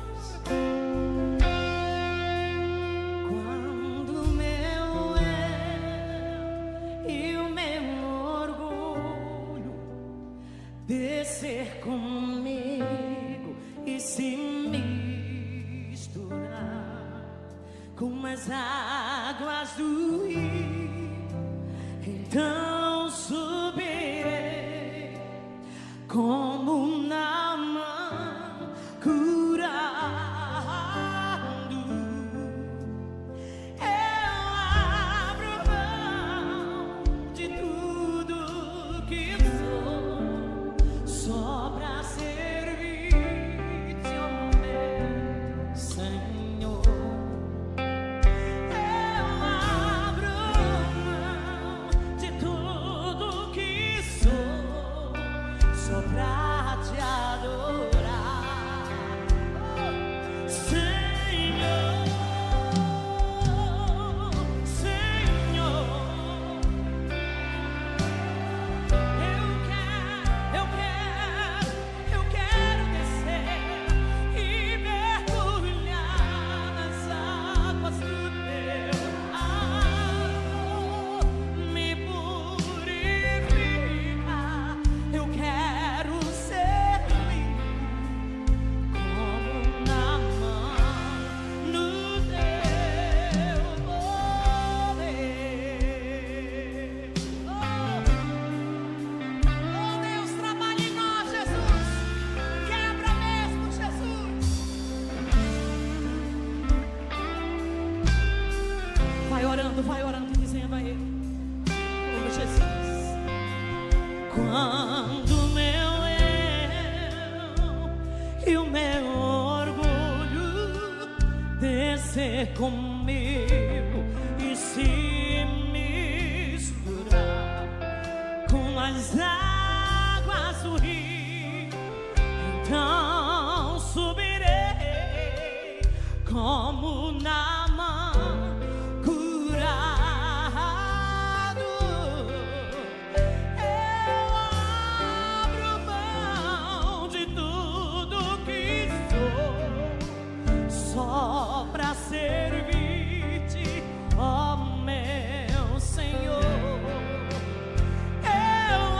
Descer comigo e se misturar com as águas do rio, então subirei como Naamã curado. Eu abro mão de tudo que só pra servir-te, ó meu Senhor. Eu abro mão de tudo que sou, só pra te adorar, Senhor, Senhor. Eu quero descer e mergulhar nas águas do teu amor, me purificar. Eu quero ser limpo como Naamã no teu poder. Oh Deus, trabalha em nós, Jesus. Quebra mesmo, Jesus. Vai orando, dizendo a Ele: oh Jesus, quando o meu eu e o meu orgulho descer comigo e se misturar com as águas do rio, então subirei como Naamã curado. Eu abro mão de tudo que sou, só pra servir-te, ó meu Senhor. Eu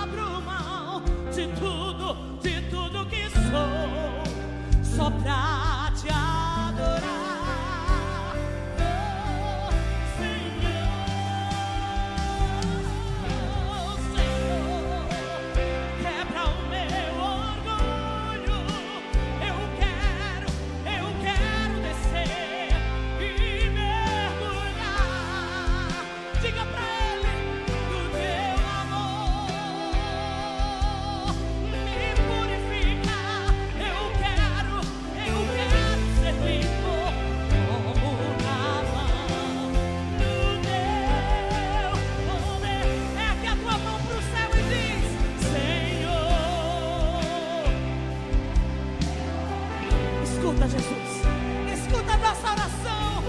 abro mão de tudo que sou, só pra te adorar. Escuta, Jesus. Escuta a nossa oração.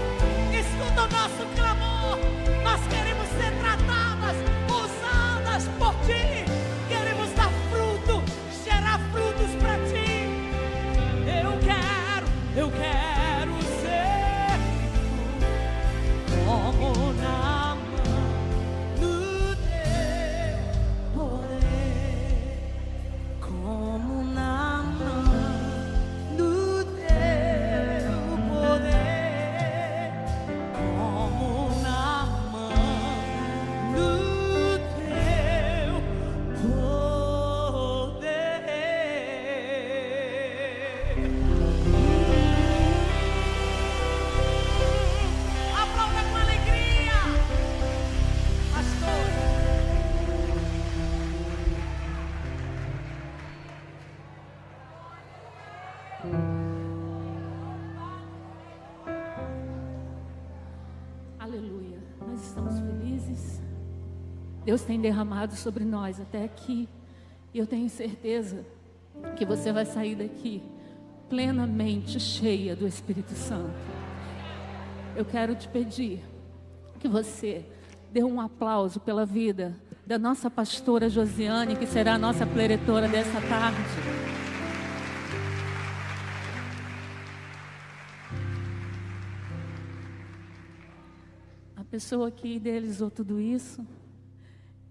Escuta o nosso clamor. Nós queremos ser tratadas, usadas por Ti. Queremos dar fruto, gerar frutos para Ti. Eu quero ser como na mão do Teu poder, como na mão do Teu poder, como na mão do Teu poder. Aplauda com alegria, pastor. Aleluia. Nós estamos felizes. Deus tem derramado sobre nós até aqui. E eu tenho certeza que você vai sair daqui plenamente cheia do Espírito Santo. Eu quero te pedir que você dê um aplauso pela vida da nossa pastora Josiane, que será a nossa preletora dessa tarde. A pessoa que idealizou tudo isso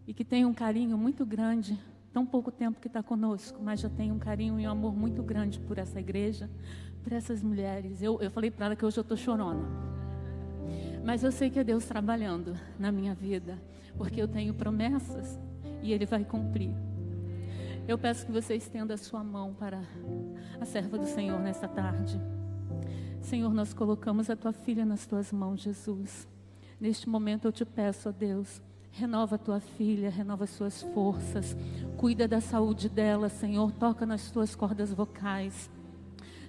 e que tem um carinho muito grande, tão pouco tempo que está conosco, mas já tem um carinho e um amor muito grande por essa igreja, por essas mulheres. Eu falei para ela que hoje eu estou chorona, mas eu sei que é Deus trabalhando na minha vida, porque eu tenho promessas e Ele vai cumprir. Eu peço que você estenda a sua mão para a serva do Senhor nessa tarde. Senhor, nós colocamos a tua filha nas tuas mãos, Jesus. Neste momento eu te peço, ó Deus, renova a tua filha, renova as suas forças, cuida da saúde dela, Senhor, toca nas tuas cordas vocais.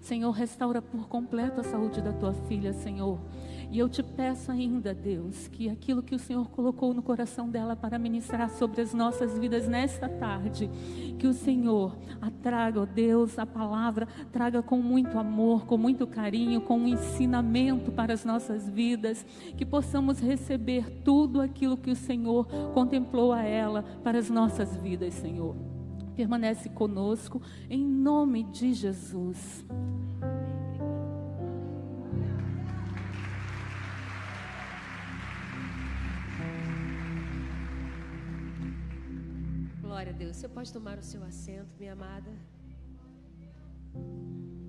Senhor, restaura por completo a saúde da tua filha, Senhor. E eu te peço ainda, Deus, que aquilo que o Senhor colocou no coração dela para ministrar sobre as nossas vidas nesta tarde, que o Senhor a traga, ó Deus, a palavra, traga com muito amor, com muito carinho, com um ensinamento para as nossas vidas, que possamos receber tudo aquilo que o Senhor contemplou a ela para as nossas vidas, Senhor. Permanece conosco, em nome de Jesus. Glória a Deus. Você pode tomar o seu assento, minha amada?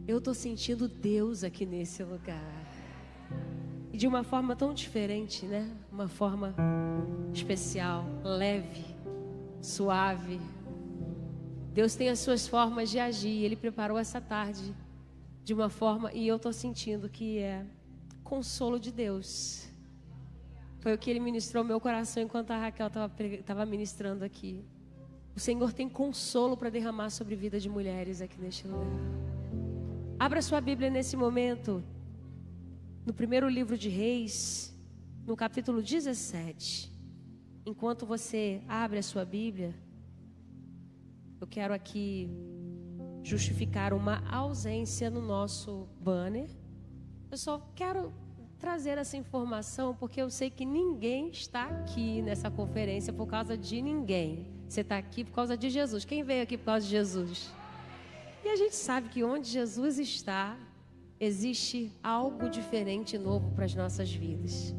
Eu estou sentindo Deus aqui nesse lugar. E de uma forma tão diferente, né? Uma forma especial, leve, suave. Deus tem as suas formas de agir. Ele preparou essa tarde de uma forma, e eu estou sentindo que é consolo de Deus. Foi o que Ele ministrou no meu coração enquanto a Raquel estava ministrando aqui. O Senhor tem consolo para derramar sobre a vida de mulheres aqui neste lugar. Abra sua Bíblia nesse momento, no primeiro livro de Reis, no capítulo 17. Enquanto você abre a sua Bíblia, eu quero aqui justificar uma ausência no nosso banner. Eu só quero trazer essa informação porque eu sei que ninguém está aqui nessa conferência por causa de ninguém. Você está aqui por causa de Jesus. Quem veio aqui por causa de Jesus? E a gente sabe que onde Jesus está, existe algo diferente e novo para as nossas vidas.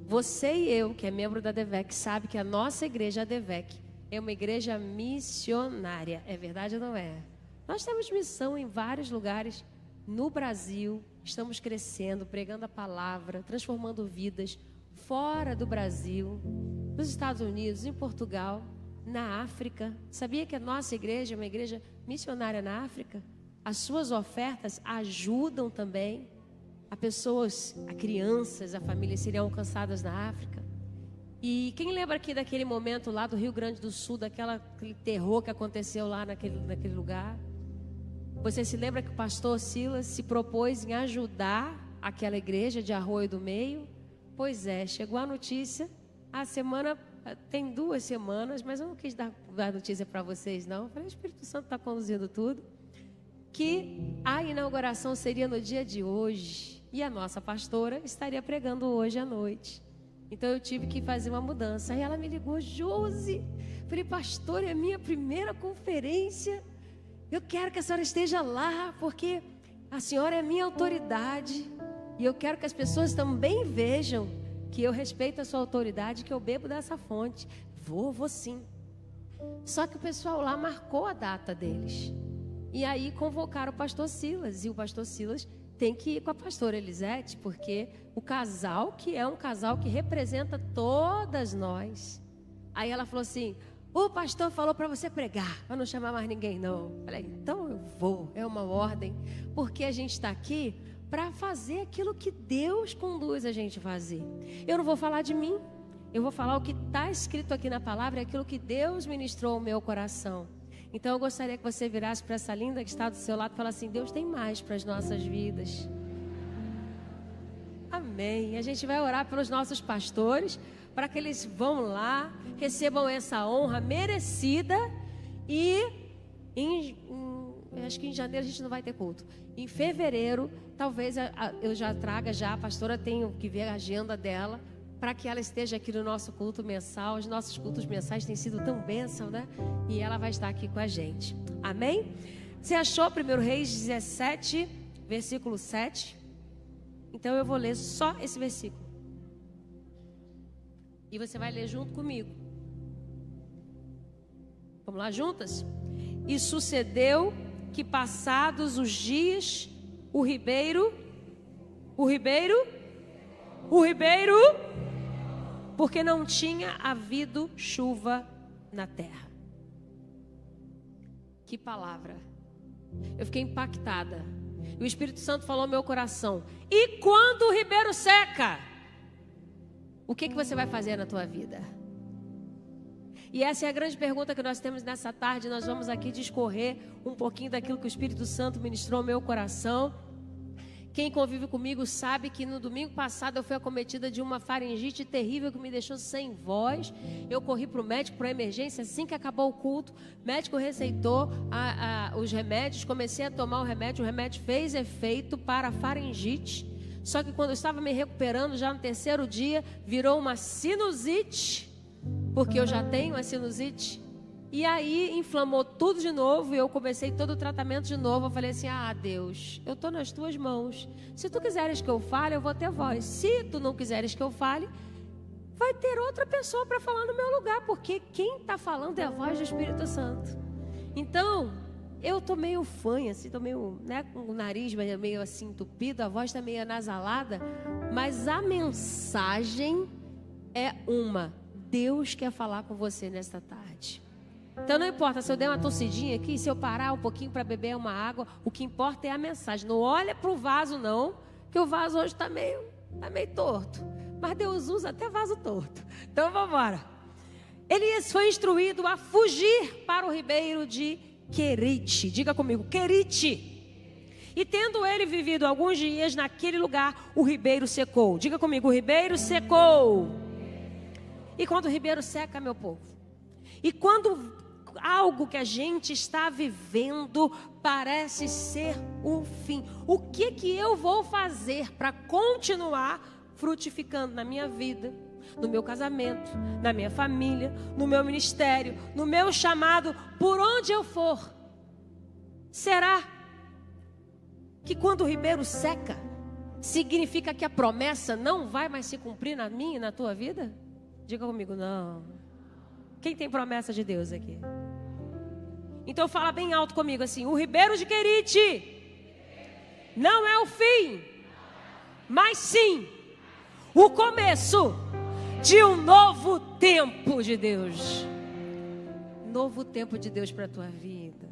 Você e eu, que é membro da DEVEC, sabe que a nossa igreja, a DEVEC, é uma igreja missionária. É verdade ou não é? Nós temos missão em vários lugares no Brasil. Estamos crescendo, pregando a palavra, transformando vidas fora do Brasil, nos Estados Unidos, em Portugal, na África. Sabia que a nossa igreja é uma igreja missionária na África? As suas ofertas ajudam também a pessoas, a crianças, a famílias serem alcançadas na África. E quem lembra aqui daquele momento lá do Rio Grande do Sul, daquele terror que aconteceu lá naquele lugar? Você se lembra que o pastor Silas se propôs em ajudar aquela igreja de Arroio do Meio? Pois é, chegou a notícia, a semana, tem 2 semanas, mas eu não quis dar notícia para vocês não. Eu falei, o Espírito Santo está conduzindo tudo. Que a inauguração seria no dia de hoje e a nossa pastora estaria pregando hoje à noite. Então eu tive que fazer uma mudança. Aí ela me ligou: Josi, falei, pastor, é a minha primeira conferência. Eu quero que a senhora esteja lá, porque a senhora é minha autoridade. E eu quero que as pessoas também vejam que eu respeito a sua autoridade, que eu bebo dessa fonte. Vou sim. Só que o pessoal lá marcou a data deles. E aí convocaram o pastor Silas. E o pastor Silas tem que ir com a pastora Elisete, porque o casal, que é um casal que representa todas nós. Aí ela falou assim: o pastor falou para você pregar, para não chamar mais ninguém não. Falei, então eu vou, é uma ordem, porque a gente está aqui para fazer aquilo que Deus conduz a gente a fazer. Eu não vou falar de mim, eu vou falar o que está escrito aqui na palavra, é aquilo que Deus ministrou ao meu coração. Então eu gostaria que você virasse para essa linda que está do seu lado e falasse assim: Deus tem mais para as nossas vidas. Amém. A gente vai orar pelos nossos pastores, para que eles vão lá, recebam essa honra merecida. E acho que em janeiro a gente não vai ter culto. Em fevereiro, talvez eu já traga, a pastora tenho que ver a agenda dela, para que ela esteja aqui no nosso culto mensal. Os nossos cultos mensais têm sido tão bênção, né? E ela vai estar aqui com a gente. Amém? Você achou 1 Reis 17, versículo 7? Então eu vou ler só esse versículo. E você vai ler junto comigo. Vamos lá juntas? E sucedeu que passados os dias, o ribeiro, porque não tinha havido chuva na terra. Que palavra! Eu fiquei impactada. E o Espírito Santo falou no meu coração: e quando o ribeiro seca, o que você vai fazer na tua vida? E essa é a grande pergunta que nós temos nessa tarde. Nós vamos aqui discorrer um pouquinho daquilo que o Espírito Santo ministrou ao meu coração. Quem convive comigo sabe que no domingo passado eu fui acometida de uma faringite terrível que me deixou sem voz. Eu corri para o médico, para a emergência, assim que acabou o culto. O médico receitou os remédios, comecei a tomar o remédio fez efeito para a faringite. Só que quando eu estava me recuperando, já no terceiro dia, virou uma sinusite, porque eu já tenho a sinusite. E aí inflamou tudo de novo e eu comecei todo o tratamento de novo. Eu falei assim: Deus, eu estou nas tuas mãos. Se tu quiseres que eu fale, eu vou ter voz. Se tu não quiseres que eu fale, vai ter outra pessoa para falar no meu lugar, porque quem está falando é a voz do Espírito Santo. Então, eu estou meio fanha, assim, estou meio, né, com o nariz meio assim entupido, a voz está meio anasalada, mas a mensagem é uma: Deus quer falar com você nesta tarde. Então não importa se eu der uma tossidinha aqui, se eu parar um pouquinho para beber uma água, o que importa é a mensagem. Não olha para o vaso não, que o vaso hoje está meio torto. Mas Deus usa até vaso torto. Então vamos embora. Elias foi instruído a fugir para o ribeiro de Querite. Diga comigo, Querite. E tendo ele vivido alguns dias naquele lugar, o ribeiro secou. Diga comigo, o ribeiro secou. E quando o ribeiro seca, meu povo, e quando algo que a gente está vivendo parece ser o fim, o que eu vou fazer para continuar frutificando na minha vida, no meu casamento, na minha família, no meu ministério, no meu chamado, por onde eu for? Será que quando o ribeiro seca, significa que a promessa não vai mais se cumprir na minha e na tua vida? Diga comigo, não. Quem tem promessa de Deus aqui? Então fala bem alto comigo assim: o ribeiro de Querite não é o fim, mas sim o começo de um novo tempo de Deus. Novo tempo de Deus para a tua vida.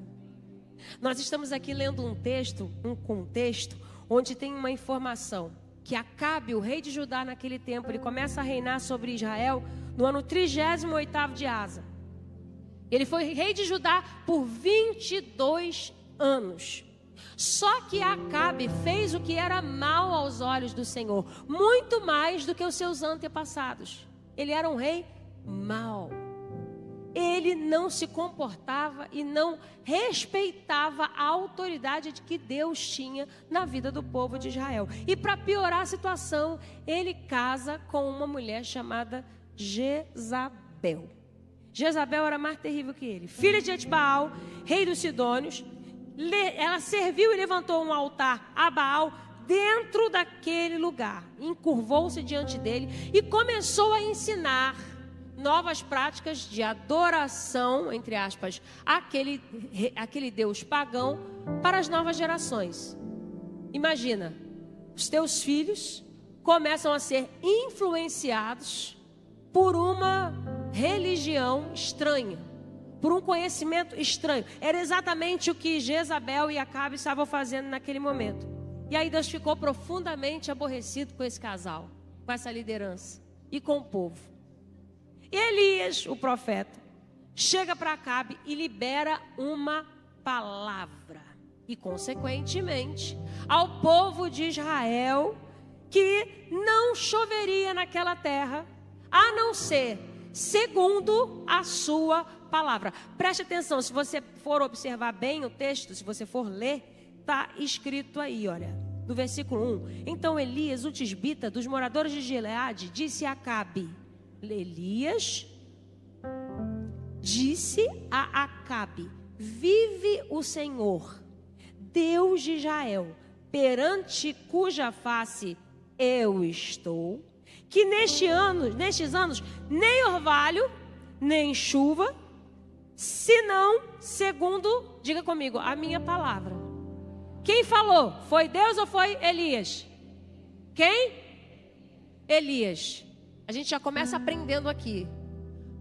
Nós estamos aqui lendo um texto, um contexto, onde tem uma informação que Acabe, o rei de Judá naquele tempo, ele começa a reinar sobre Israel no ano 38º de Asa. Ele foi rei de Judá por 22 anos. Só que Acabe fez o que era mal aos olhos do Senhor, muito mais do que os seus antepassados. Ele era um rei mau. ele não se comportava e não respeitava a autoridade que Deus tinha na vida do povo de Israel. E para piorar a situação, ele casa com uma mulher chamada Jezabel. Jezabel era mais terrível que ele. Filha de Etbaal, rei dos Sidônios. Ela serviu e levantou um altar a Baal dentro daquele lugar. Encurvou-se diante dele e começou a ensinar novas práticas de adoração, entre aspas, aquele Deus pagão para as novas gerações. Imagina, os teus filhos começam a ser influenciados por uma religião estranha, por um conhecimento estranho. Era exatamente o que Jezabel e Acabe estavam fazendo naquele momento. E aí Deus ficou profundamente aborrecido com esse casal, com essa liderança e com o povo. E Elias, o profeta, chega para Acabe e libera uma palavra. E, consequentemente, ao povo de Israel, que não choveria naquela terra, a não ser segundo a sua palavra. Preste atenção, se você for observar bem o texto, se você for ler, está escrito aí, olha, no versículo 1. Então Elias, o tisbita dos moradores de Gileade, disse a Acabe. Elias disse a Acabe: vive o Senhor, Deus de Israel, perante cuja face eu estou, que nestes anos, nem orvalho, nem chuva, senão segundo, diga comigo, a minha palavra. Quem falou? Foi Deus ou foi Elias? Quem? Elias. A gente já começa aprendendo aqui.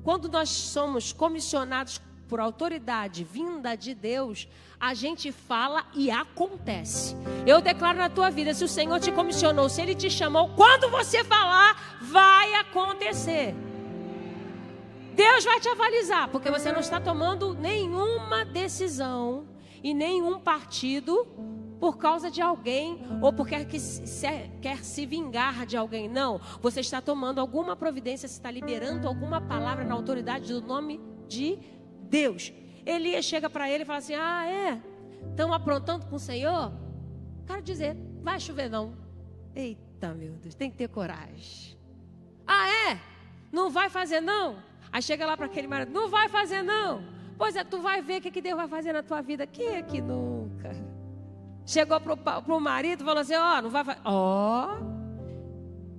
Quando nós somos comissionados por autoridade vinda de Deus, a gente fala e acontece. Eu declaro na tua vida, se o Senhor te comissionou, se Ele te chamou, quando você falar, vai acontecer. Deus vai te avalizar, porque você não está tomando nenhuma decisão e nenhum partido por causa de alguém ou porque quer se vingar de alguém. Não, você está tomando alguma providência, você está liberando alguma palavra na autoridade do nome de Deus. Elias chega para ele e fala assim: estão aprontando com o Senhor? Quero dizer, vai chover não. Eita, meu Deus, tem que ter coragem. Não vai fazer não? Aí chega lá para aquele marido: não vai fazer não? Pois é, tu vai ver o que Deus vai fazer na tua vida. Quem é que nunca? Chegou pro marido e falou assim: não vai fazer.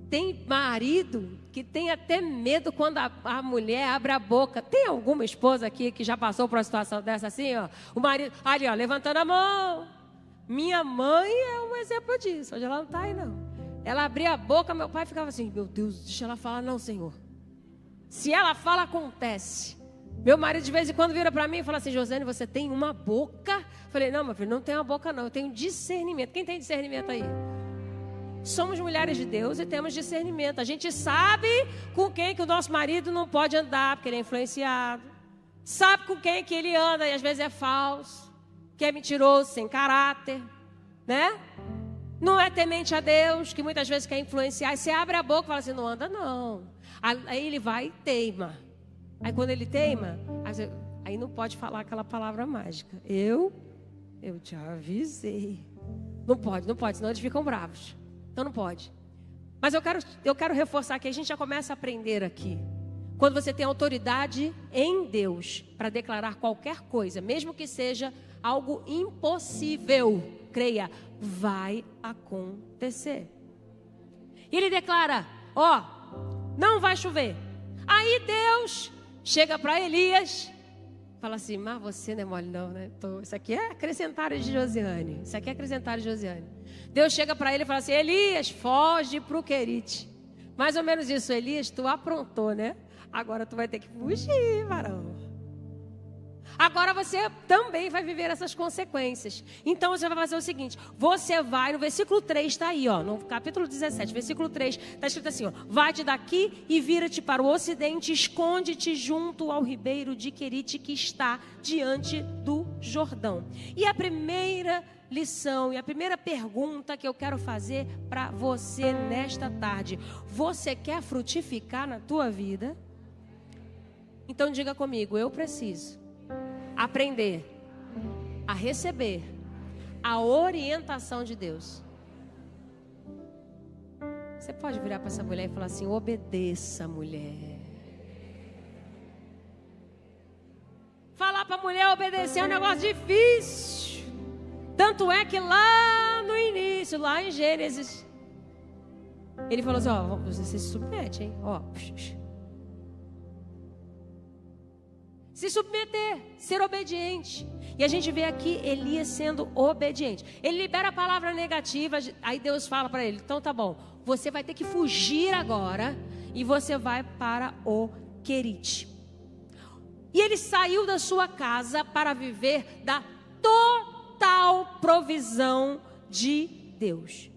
Tem marido que tem até medo quando a mulher abre a boca. Tem alguma esposa aqui que já passou por uma situação dessa assim, o marido, ali, levantando a mão. Minha mãe é um exemplo disso. Hoje ela não está aí, não. Ela abria a boca, meu pai ficava assim: meu Deus, deixa ela falar. Não, Senhor. Se ela fala, acontece. Meu marido de vez em quando vira para mim e fala assim: Josiane, você tem uma boca? Falei: não, meu filho, não tenho uma boca não, eu tenho discernimento. Quem tem discernimento aí? Somos mulheres de Deus e temos discernimento. A gente sabe com quem que o nosso marido não pode andar, porque ele é influenciado. Sabe com quem que ele anda e às vezes é falso, que é mentiroso, sem caráter, né? Não é temente a Deus, que muitas vezes quer influenciar. E você abre a boca e fala assim: não anda não. Aí ele vai e teima. Aí quando ele teima, aí não pode falar aquela palavra mágica. Eu te avisei. Não pode, senão eles ficam bravos. Então não pode. Mas eu quero reforçar que a gente já começa a aprender aqui. Quando você tem autoridade em Deus para declarar qualquer coisa, mesmo que seja algo impossível, creia, vai acontecer. E ele declara: não vai chover. Aí Deus chega para Elias, fala assim: mas você não é mole não, né? Isso aqui é acrescentário de Josiane. Deus chega para ele e fala assim: Elias, foge para o Querite. Mais ou menos isso: Elias, tu aprontou, né? Agora tu vai ter que fugir, varão. Agora você também vai viver essas consequências. Então você vai fazer o seguinte: você vai, no versículo 3 está aí, no capítulo 17, versículo 3, está escrito assim: vai-te daqui e vira-te para o ocidente, esconde-te junto ao ribeiro de Querite que está diante do Jordão. E a primeira lição e a primeira pergunta que eu quero fazer para você nesta tarde: você quer frutificar na tua vida? Então diga comigo, eu preciso aprender a receber a orientação de Deus. Você pode virar para essa mulher e falar assim: obedeça, mulher. Falar para a mulher obedecer é um negócio difícil. Tanto é que lá no início, lá em Gênesis, ele falou assim: ó, você se submete, hein? Ó, se submeter, ser obediente. E a gente vê aqui Elias sendo obediente. Ele libera a palavra negativa, aí Deus fala para ele: então tá bom, você vai ter que fugir agora e você vai para o Querite. E ele saiu da sua casa para viver da total provisão de Deus.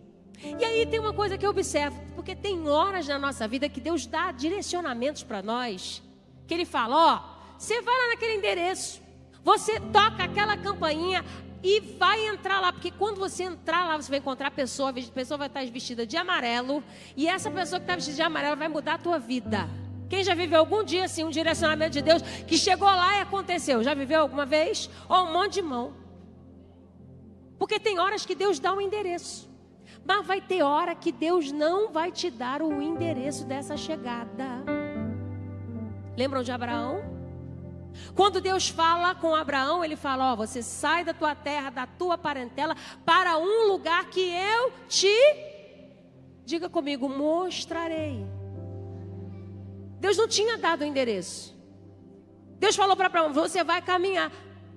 E aí tem uma coisa que eu observo, porque tem horas na nossa vida que Deus dá direcionamentos para nós, que Ele fala: ó, você vai lá naquele endereço, você toca aquela campainha e vai entrar lá, porque quando você entrar lá, você vai encontrar a pessoa vai estar vestida de amarelo, e essa pessoa que está vestida de amarelo vai mudar a tua vida. Quem já viveu algum dia assim, um direcionamento de Deus, que chegou lá e aconteceu? Já viveu alguma vez? Ou um monte de mão? Porque tem horas que Deus dá um endereço, mas vai ter hora que Deus não vai te dar o endereço dessa chegada. Lembram de Abraão? Quando Deus fala com Abraão, Ele fala: ó, você sai da tua terra, da tua parentela, para um lugar que eu te, diga comigo, mostrarei. Deus não tinha dado o endereço. Deus falou para Abraão: você vai caminhar.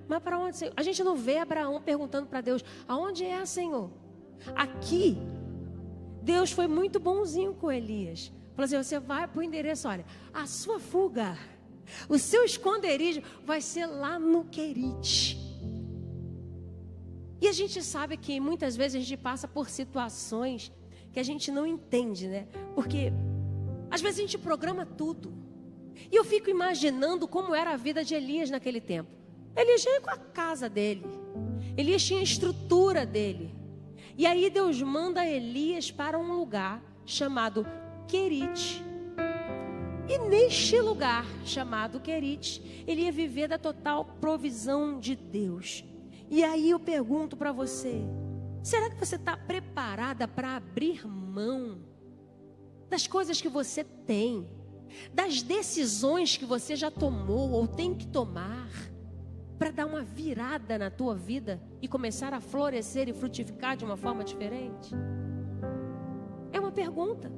Mas para onde, Senhor? A gente não vê Abraão perguntando para Deus: aonde é, Senhor? Aqui, Deus foi muito bonzinho com Elias. Falou assim: você vai para o endereço, olha, a sua fuga, o seu esconderijo vai ser lá no Querite. E a gente sabe que muitas vezes a gente passa por situações que a gente não entende, né? Porque às vezes a gente programa tudo. E eu fico imaginando como era a vida de Elias naquele tempo. Elias tinha com a casa dele, Elias tinha a estrutura dele. E aí Deus manda Elias para um lugar chamado Querite. E neste lugar chamado Querite, ele ia viver da total provisão de Deus. E aí eu pergunto para você: será que você está preparada para abrir mão das coisas que você tem, das decisões que você já tomou ou tem que tomar, para dar uma virada na tua vida e começar a florescer e frutificar de uma forma diferente? É uma pergunta.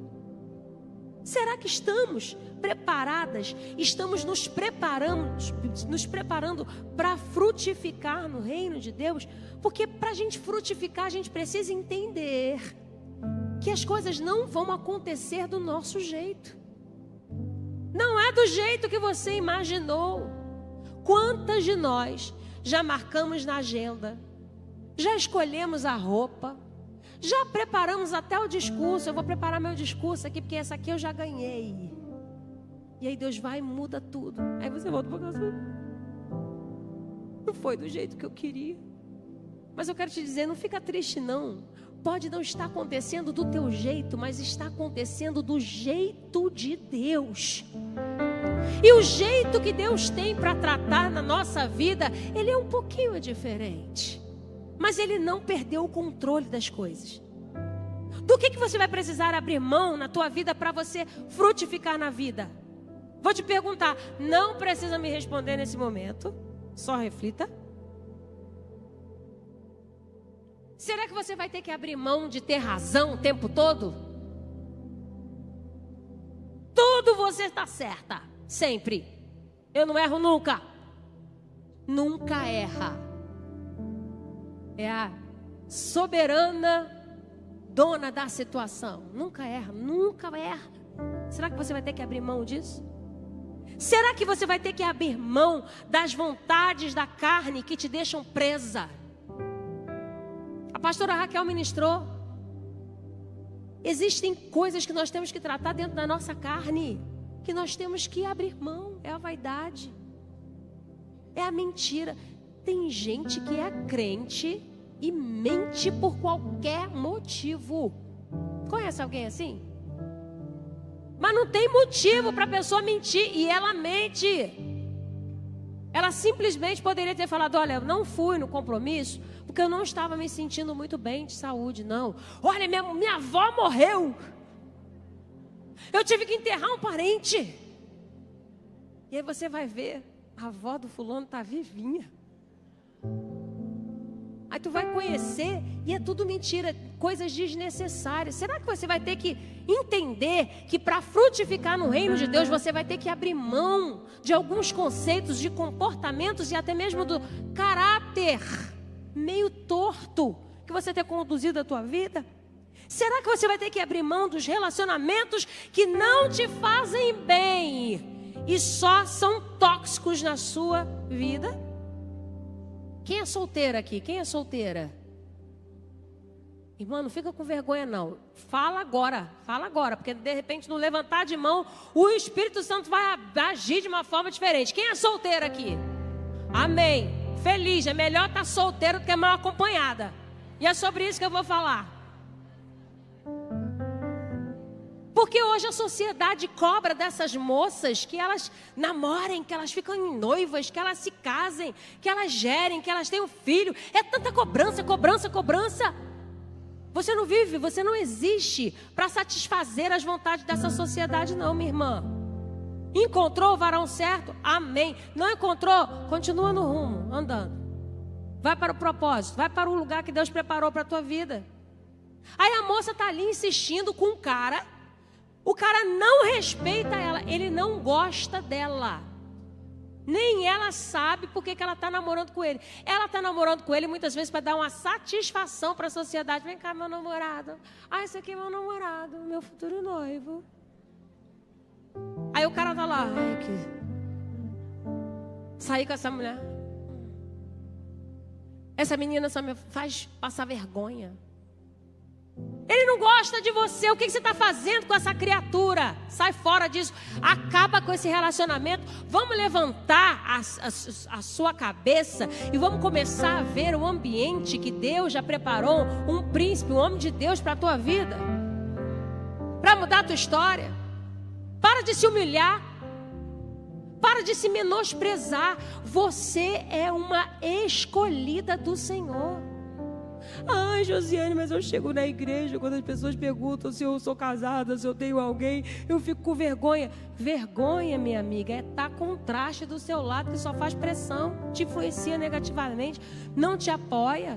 Será que estamos preparadas? Estamos nos preparando para frutificar no reino de Deus? Porque para a gente frutificar, a gente precisa entender que as coisas não vão acontecer do nosso jeito. Não é do jeito que você imaginou. Quantas de nós já marcamos na agenda, já escolhemos a roupa, já preparamos até o discurso? Eu vou preparar meu discurso aqui, porque essa aqui eu já ganhei. E aí Deus vai e muda tudo. Aí você volta para casa: não foi do jeito que eu queria. Mas eu quero te dizer, não fica triste não. Pode não estar acontecendo do teu jeito, mas está acontecendo do jeito de Deus. E o jeito que Deus tem para tratar na nossa vida, ele é um pouquinho diferente. Mas ele não perdeu o controle das coisas. Do que você vai precisar abrir mão na tua vida para você frutificar na vida? Vou te perguntar, não precisa me responder nesse momento, só reflita. Será que você vai ter que abrir mão de ter razão o tempo todo? Tudo você está certa, sempre. Eu não erro nunca. Nunca erra. É a soberana dona da situação. Nunca erra, nunca erra. Será que você vai ter que abrir mão disso? Será que você vai ter que abrir mão das vontades da carne que te deixam presa? A pastora Raquel ministrou. Existem coisas que nós temos que tratar dentro da nossa carne, que nós temos que abrir mão. É a vaidade, é a mentira. Tem gente que é crente e mente por qualquer motivo. Conhece alguém assim? Mas não tem motivo para a pessoa mentir e ela mente. Ela simplesmente poderia ter falado: olha, eu não fui no compromisso porque eu não estava me sentindo muito bem de saúde, não. Olha, minha avó morreu. Eu tive que enterrar um parente. E aí você vai ver, a avó do fulano está vivinha. Aí tu vai conhecer e é tudo mentira, coisas desnecessárias. Será que você vai ter que entender que para frutificar no reino de Deus você vai ter que abrir mão de alguns conceitos, de comportamentos e até mesmo do caráter meio torto que você tem conduzido a tua vida? Será que você vai ter que abrir mão dos relacionamentos que não te fazem bem e só são tóxicos na sua vida? Quem é solteira aqui? Quem é solteira? Irmão, não fica com vergonha não. Fala agora, porque de repente no levantar de mão, o Espírito Santo vai agir de uma forma diferente. Quem é solteira aqui? Amém. Feliz, é melhor estar solteiro do que mal acompanhada. E é sobre isso que eu vou falar. Porque hoje a sociedade cobra dessas moças que elas namorem, que elas ficam noivas, que elas se casem, que elas gerem, que elas tenham filho. É tanta cobrança. Você não vive, você não existe para satisfazer as vontades dessa sociedade não, minha irmã. Encontrou o varão certo? Amém. Não encontrou? Continua no rumo, andando. Vai para o propósito, vai para o lugar que Deus preparou para a tua vida. Aí a moça está ali insistindo com o cara não respeita ela, ele não gosta dela. Nem ela sabe por que ela está namorando com ele. Ela está namorando com ele muitas vezes para dar uma satisfação para a sociedade. Vem cá, meu namorado. Ah, esse aqui é meu namorado, meu futuro noivo. Aí o cara tá lá. Sair com essa mulher. Essa menina só me faz passar vergonha. Ele não gosta de você. O que você está fazendo com essa criatura? Sai fora disso. Acaba com esse relacionamento. Vamos levantar a sua cabeça e vamos começar a ver o ambiente que Deus já preparou. Um príncipe, um homem de Deus para a tua vida. Para mudar a tua história. Para de se humilhar. Para de se menosprezar. Você é uma escolhida do Senhor. Ai, Josiane, mas eu chego na igreja, quando as pessoas perguntam se eu sou casada, se eu tenho alguém, eu fico com vergonha. Vergonha, minha amiga, é estar contraste do seu lado, que só faz pressão, te influencia negativamente, não te apoia,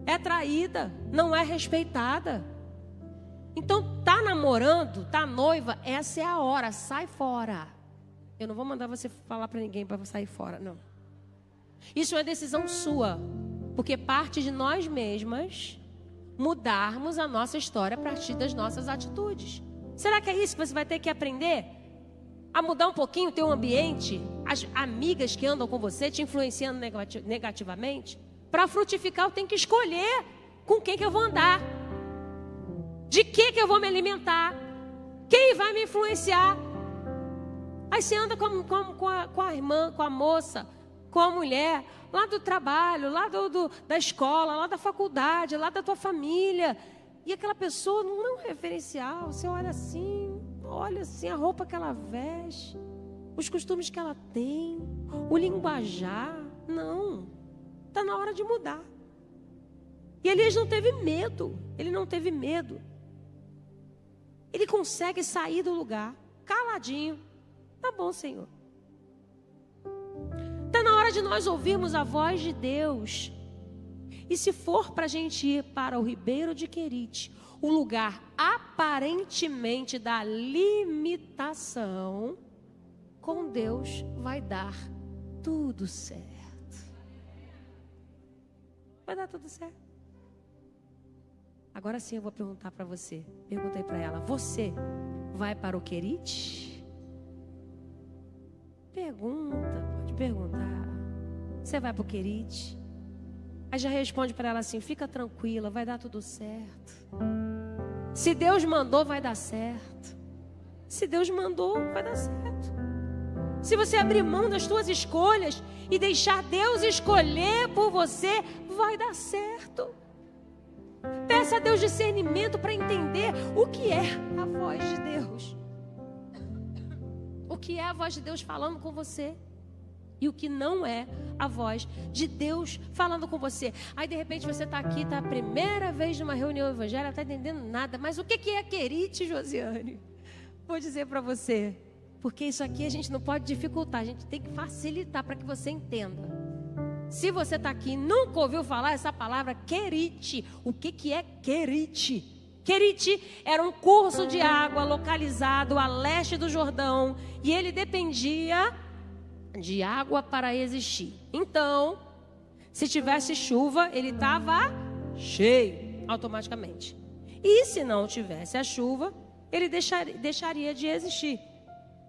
é traída, não é respeitada. Então, tá namorando, tá noiva, essa é a hora, sai fora. Eu não vou mandar você falar para ninguém para sair fora, não. Isso é uma decisão sua. Porque parte de nós mesmas mudarmos a nossa história a partir das nossas atitudes. Será que é isso que você vai ter que aprender? A mudar um pouquinho o teu ambiente? As amigas que andam com você te influenciando negativamente? Para frutificar eu tenho que escolher com quem que eu vou andar. De que eu vou me alimentar? Quem vai me influenciar? Aí você anda com a irmã, com a moça, com a mulher, lá do trabalho, lá da escola, lá da faculdade, lá da tua família. E aquela pessoa não é um referencial. Você olha assim a roupa que ela veste, os costumes que ela tem, o linguajar. Não, está na hora de mudar. E Elias não teve medo, ele não teve medo. Ele consegue sair do lugar, caladinho. Tá bom, Senhor. Está na hora de nós ouvirmos a voz de Deus. E se for para a gente ir para o Ribeiro de Querite, o lugar aparentemente da limitação, com Deus vai dar tudo certo. Vai dar tudo certo. Agora sim eu vou perguntar para você. Perguntei para ela: você vai para o Querite? Pode perguntar. Você vai para o Querite? Aí já responde para ela assim: fica tranquila, vai dar tudo certo. Se Deus mandou, vai dar certo. Se Deus mandou, vai dar certo. Se você abrir mão das suas escolhas e deixar Deus escolher por você, vai dar certo. Peça a Deus discernimento para entender o que é a voz de Deus. O que é a voz de Deus falando com você? e o que não é a voz de Deus falando com você. Aí de repente você está aqui, está a primeira vez numa reunião evangélica, não está entendendo nada. Mas o que é querite, Josiane? Vou dizer para você, porque isso aqui a gente não pode dificultar, a gente tem que facilitar para que você entenda. Se você está aqui e nunca ouviu falar essa palavra querite, o que é querite? Querite era um curso de água localizado a leste do Jordão e ele dependia de água para existir. Então, se tivesse chuva, ele estava cheio automaticamente. E se não tivesse a chuva, ele deixaria de existir.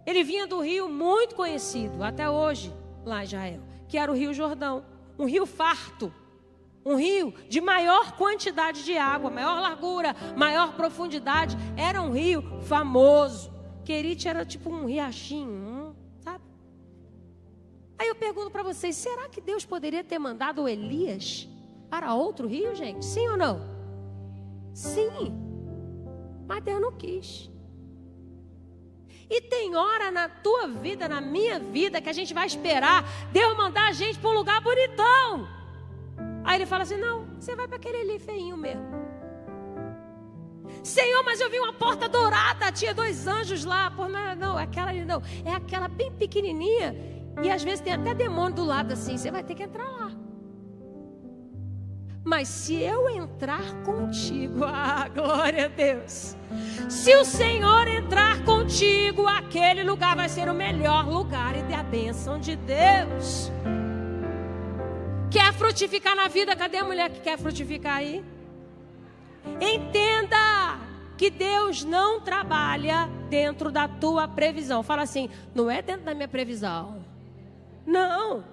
Ele vinha do rio muito conhecido, até hoje, lá em Israel, que era o Rio Jordão. Um rio farto, um rio de maior quantidade de água, maior largura, maior profundidade. Era um rio famoso. Querite era tipo um riachinho, sabe? Aí eu pergunto para vocês, será que Deus poderia ter mandado Elias para outro rio, gente? Sim ou não? Sim, mas Deus não quis. E tem hora na tua vida, na minha vida, que a gente vai esperar Deus mandar a gente para um lugar bonitão. Aí ele fala assim, não, você vai para aquele ali feinho mesmo. Senhor, mas eu vi uma porta dourada, tinha 2 anjos lá. Pô, não, aquela ali não. É aquela bem pequenininha. E às vezes tem até demônio do lado assim, você vai ter que entrar lá. Mas se eu entrar contigo, glória a Deus. Se o Senhor entrar contigo, aquele lugar vai ser o melhor lugar e a bênção de Deus. Quer frutificar na vida? Cadê a mulher que quer frutificar aí? Entenda que Deus não trabalha dentro da tua previsão. Fala assim, não é dentro da minha previsão. Não.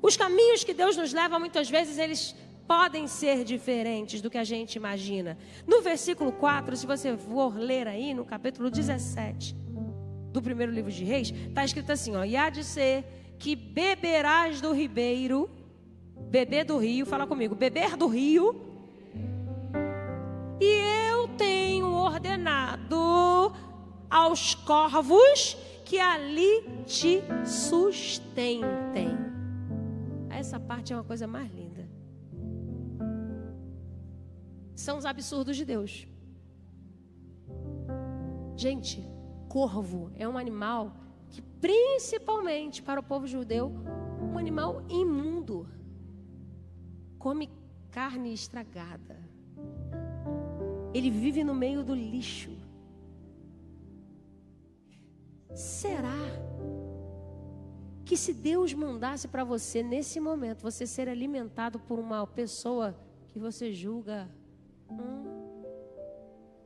Os caminhos que Deus nos leva, muitas vezes, eles podem ser diferentes do que a gente imagina. No versículo 4, se você for ler aí, no capítulo 17 do primeiro livro de Reis, está escrito assim, ó, e há de ser que beberás do ribeiro, beber do rio, fala comigo, beber do rio, e eu tenho ordenado aos corvos que ali te sustentem. Essa parte é uma coisa mais linda. São os absurdos de Deus. Gente, corvo é um animal que, principalmente para o povo judeu, um animal imundo. Come carne estragada. Ele vive no meio do lixo. Será que se Deus mandasse para você, nesse momento, você ser alimentado por uma pessoa que você julga,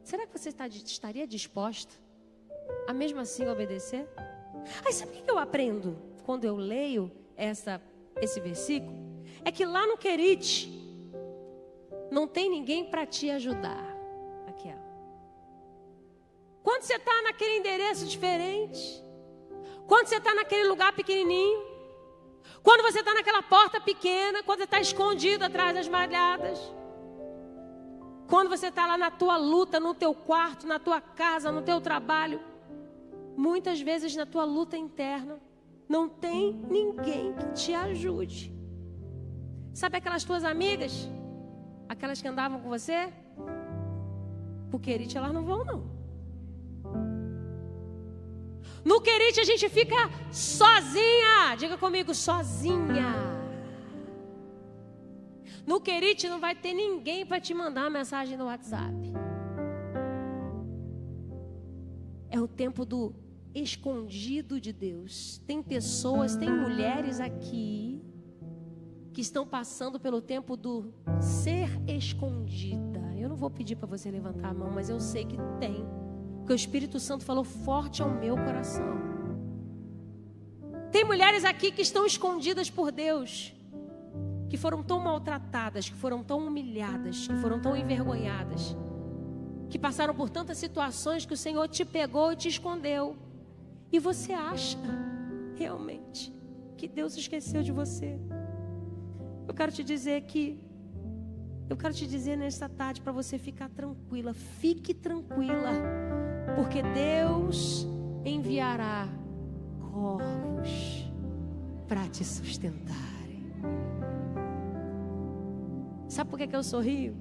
será que você estaria disposto a mesmo assim obedecer? Aí sabe o que eu aprendo quando eu leio esse versículo? É que lá no querite não tem ninguém para te ajudar. Quando você está naquele endereço diferente, quando você está naquele lugar pequenininho, quando você está naquela porta pequena, quando você está escondido atrás das malhadas, quando você está lá na tua luta, no teu quarto, na tua casa, no teu trabalho, muitas vezes na tua luta interna, não tem ninguém que te ajude. Sabe aquelas tuas amigas? Aquelas que andavam com você? Pro querite elas não vão não. No querite a gente fica sozinha. Diga comigo, sozinha. No querite não vai ter ninguém para te mandar uma mensagem no WhatsApp. É o tempo do escondido de Deus. Tem pessoas, tem mulheres aqui que estão passando pelo tempo do ser escondida. Eu não vou pedir para você levantar a mão, mas eu sei que tem. Porque o Espírito Santo falou forte ao meu coração. Tem mulheres aqui que estão escondidas por Deus, que foram tão maltratadas, que foram tão humilhadas, que foram tão envergonhadas, que passaram por tantas situações que o Senhor te pegou e te escondeu. E você acha realmente que Deus esqueceu de você? Eu quero te dizer nesta tarde para você ficar tranquila. Fique tranquila, porque Deus enviará corvos. para te sustentarem. Sabe por que eu sorrio?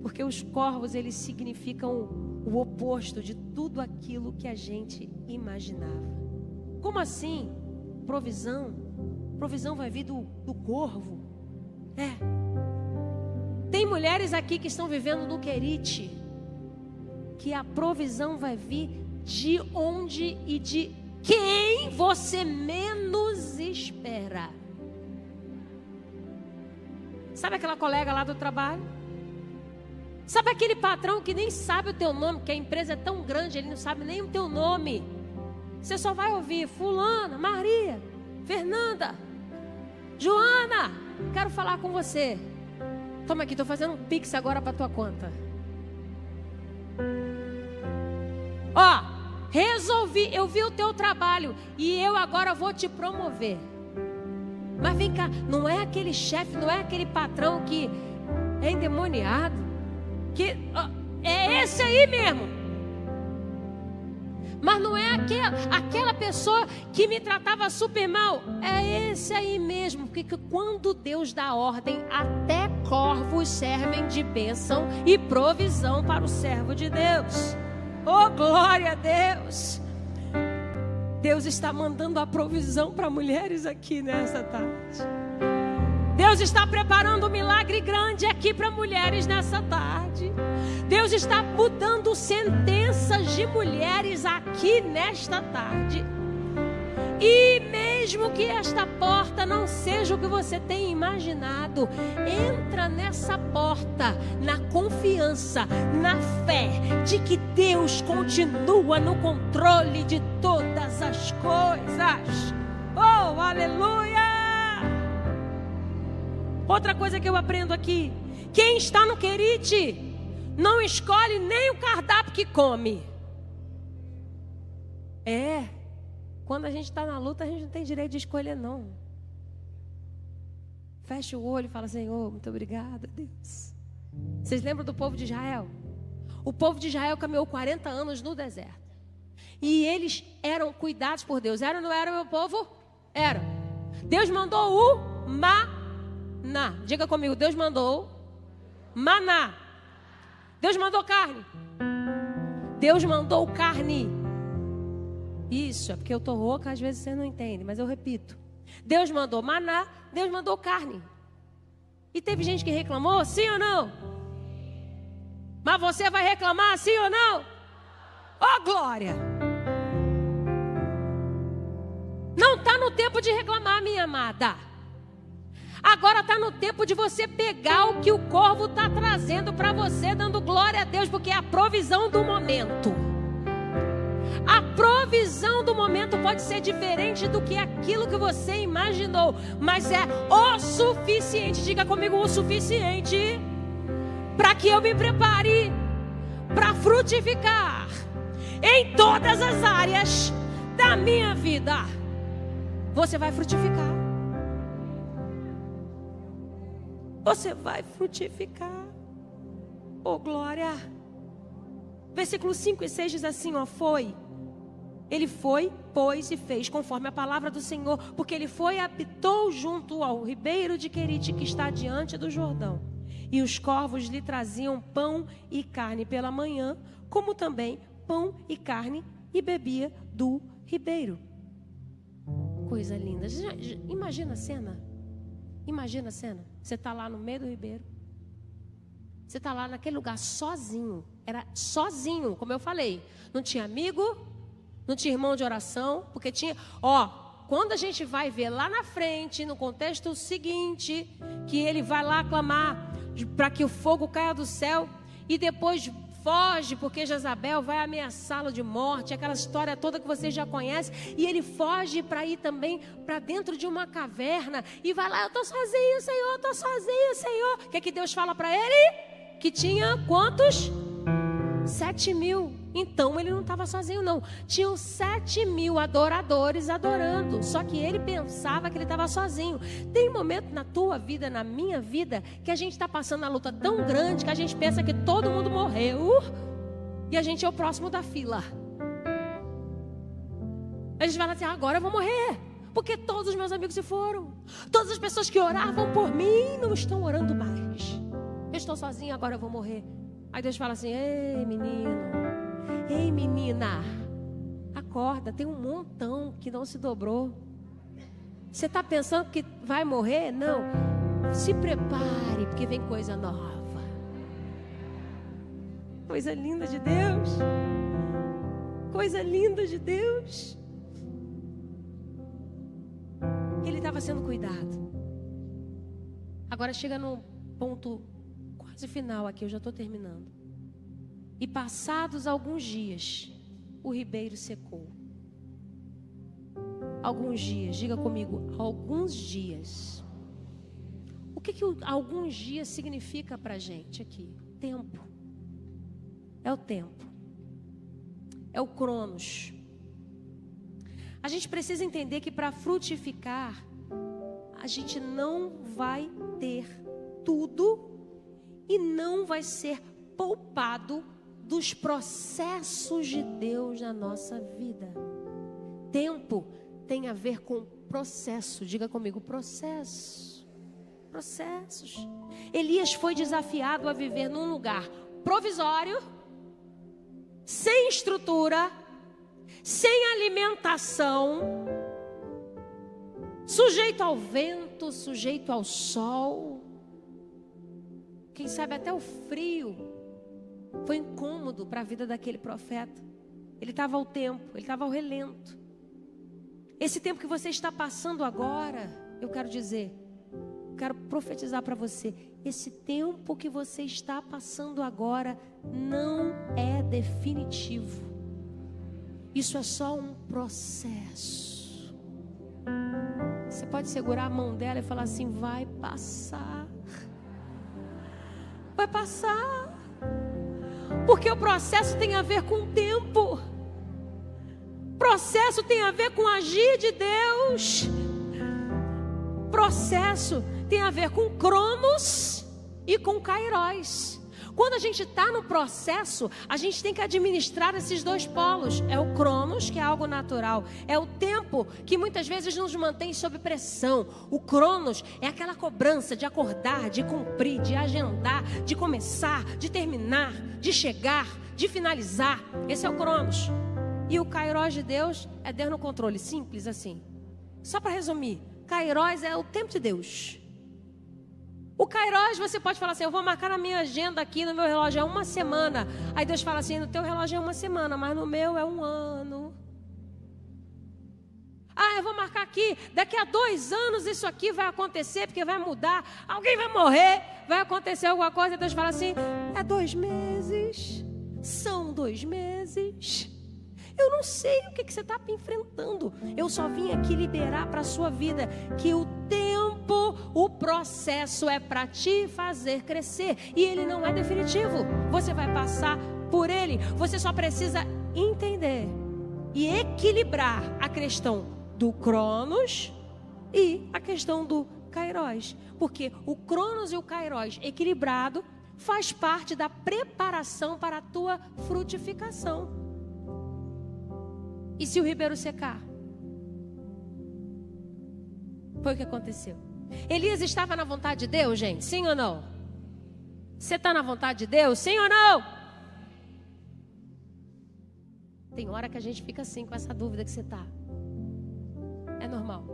Porque os corvos, eles significam o oposto de tudo aquilo que a gente imaginava. Como assim? Provisão? Provisão vai vir do corvo? Tem mulheres aqui que estão vivendo no Querite, que a provisão vai vir de onde e de quem você menos espera. Sabe aquela colega lá do trabalho? Sabe aquele patrão que nem sabe o teu nome, que a empresa é tão grande, ele não sabe nem o teu nome. Você só vai ouvir fulana, Maria, Fernanda, Joana, quero falar com você. Toma aqui, estou fazendo um pix agora para tua conta. Ó, resolvi, eu vi o teu trabalho e eu agora vou te promover. Mas vem cá, não é aquele chefe, não é aquele patrão que é endemoniado, que é esse aí mesmo. Mas não é aquela pessoa que me tratava super mal, é esse aí mesmo. Porque quando Deus dá ordem, até corvos servem de bênção e provisão para o servo de Deus. Oh, glória a Deus! Deus está mandando a provisão para mulheres aqui nessa tarde. Deus está preparando um milagre grande aqui para mulheres nessa tarde. Deus está mudando sentenças de mulheres aqui nesta tarde. E mesmo que esta porta não seja o que você tem imaginado, entra nessa porta na confiança, na fé de que Deus continua no controle de todas as coisas. Oh, aleluia! Outra coisa que eu aprendo aqui: quem está no Querite não escolhe nem o cardápio que come. Quando a gente está na luta, a gente não tem direito de escolher, não. Fecha o olho e fala: Senhor, muito obrigada, Deus. Vocês lembram do povo de Israel? O povo de Israel caminhou 40 anos no deserto. E eles eram cuidados por Deus. Era ou não era, meu povo? Era. Deus mandou o maná. Diga comigo, Deus mandou maná. Deus mandou carne. Deus mandou carne. Isso, é porque eu estou rouca, às vezes você não entende, mas eu repito. Deus mandou maná, Deus mandou carne. E teve gente que reclamou, sim ou não? Mas você vai reclamar, sim ou não? Oh, glória! Não está no tempo de reclamar, minha amada. Agora está no tempo de você pegar o que o corvo está trazendo para você, dando glória a Deus, porque é a provisão do momento. A provisão do momento pode ser diferente do que aquilo que você imaginou, mas é o suficiente, diga comigo, o suficiente para que eu me prepare para frutificar em todas as áreas da minha vida. Você vai frutificar. Você vai frutificar. Oh, glória. Versículos 5 e 6 diz assim, ó, Ele foi, pois, e fez conforme a palavra do Senhor, porque ele foi e habitou junto ao ribeiro de Querite, que está diante do Jordão. E os corvos lhe traziam pão e carne pela manhã, como também pão e carne, e bebia do ribeiro. Coisa linda. Imagina a cena. Imagina a cena. Você está lá no meio do ribeiro. Você está lá naquele lugar sozinho. Era sozinho, como eu falei. Não tinha amigo, não tinha irmão de oração, porque tinha... quando a gente vai ver lá na frente, no contexto seguinte, que ele vai lá clamar para que o fogo caia do céu, e depois foge, porque Jezabel vai ameaçá-lo de morte, aquela história toda que você já conhece, e ele foge para ir também para dentro de uma caverna, e vai lá, eu estou sozinho, Senhor, estou sozinho, Senhor. O que é que Deus fala para ele? Que tinha quantos? 7.000. Então ele não estava sozinho, não. Tinham 7.000 adoradores adorando. Só que ele pensava que ele estava sozinho. Tem momento na tua vida, na minha vida, que a gente está passando uma luta tão grande que a gente pensa que todo mundo morreu e a gente é o próximo da fila. A gente fala assim, agora eu vou morrer. Porque todos os meus amigos se foram. Todas as pessoas que oravam por mim não estão orando mais. Eu estou sozinha, agora eu vou morrer. Aí Deus fala assim: ei, menino, ei, menina, acorda, tem um montão que não se dobrou. Você está pensando que vai morrer? Não, se prepare, porque vem coisa nova. Coisa linda de Deus. Coisa linda de Deus. Ele estava sendo cuidado. Agora chega no ponto quase final aqui, eu já estou terminando. E passados alguns dias, o ribeiro secou. Alguns dias, diga comigo, alguns dias. O que alguns dias significa para a gente aqui? Tempo. É o tempo. É o cronos. A gente precisa entender que para frutificar, a gente não vai ter tudo e não vai ser poupado dos processos de Deus na nossa vida. Tempo tem a ver com processo. Diga comigo, processo. Processos. Elias foi desafiado a viver num lugar provisório, sem estrutura, sem alimentação, sujeito ao vento, sujeito ao sol, quem sabe até o frio. Foi incômodo para a vida daquele profeta. Ele estava ao tempo, ele estava ao relento. Esse tempo que você está passando agora, eu quero profetizar para você, esse tempo que você está passando agora não é definitivo. Isso é só um processo. Você pode segurar a mão dela e falar assim: vai passar. Vai passar. Porque o processo tem a ver com o tempo. Processo tem a ver com o agir de Deus. Processo tem a ver com cronos e com kairos. Quando a gente está no processo, a gente tem que administrar esses dois polos. É o cronos, que é algo natural. É o tempo que muitas vezes nos mantém sob pressão. O cronos é aquela cobrança de acordar, de cumprir, de agendar, de começar, de terminar, de chegar, de finalizar. Esse é o cronos. E o kairos de Deus é Deus no controle. Simples assim. Só para resumir, kairos é o tempo de Deus. O kairos, você pode falar assim: eu vou marcar na minha agenda aqui, no meu relógio é uma semana. Aí Deus fala assim: no teu relógio é uma semana, mas no meu é um ano. Ah, eu vou marcar aqui, daqui a 2 anos isso aqui vai acontecer, porque vai mudar, alguém vai morrer, vai acontecer alguma coisa. E Deus fala assim: é 2 meses, são 2 meses. Eu não sei o que você está enfrentando. Eu só vim aqui liberar para a sua vida que o tempo, o processo é para te fazer crescer. E ele não é definitivo. Você vai passar por ele. Você só precisa entender e equilibrar a questão do cronos e a questão do kairos. Porque o cronos e o kairos equilibrado faz parte da preparação para a tua frutificação. E se o ribeiro secar? Foi o que aconteceu. Elias estava na vontade de Deus, gente? Sim ou não? Você está na vontade de Deus? Sim ou não? Tem hora que a gente fica assim, com essa dúvida que você está. É normal.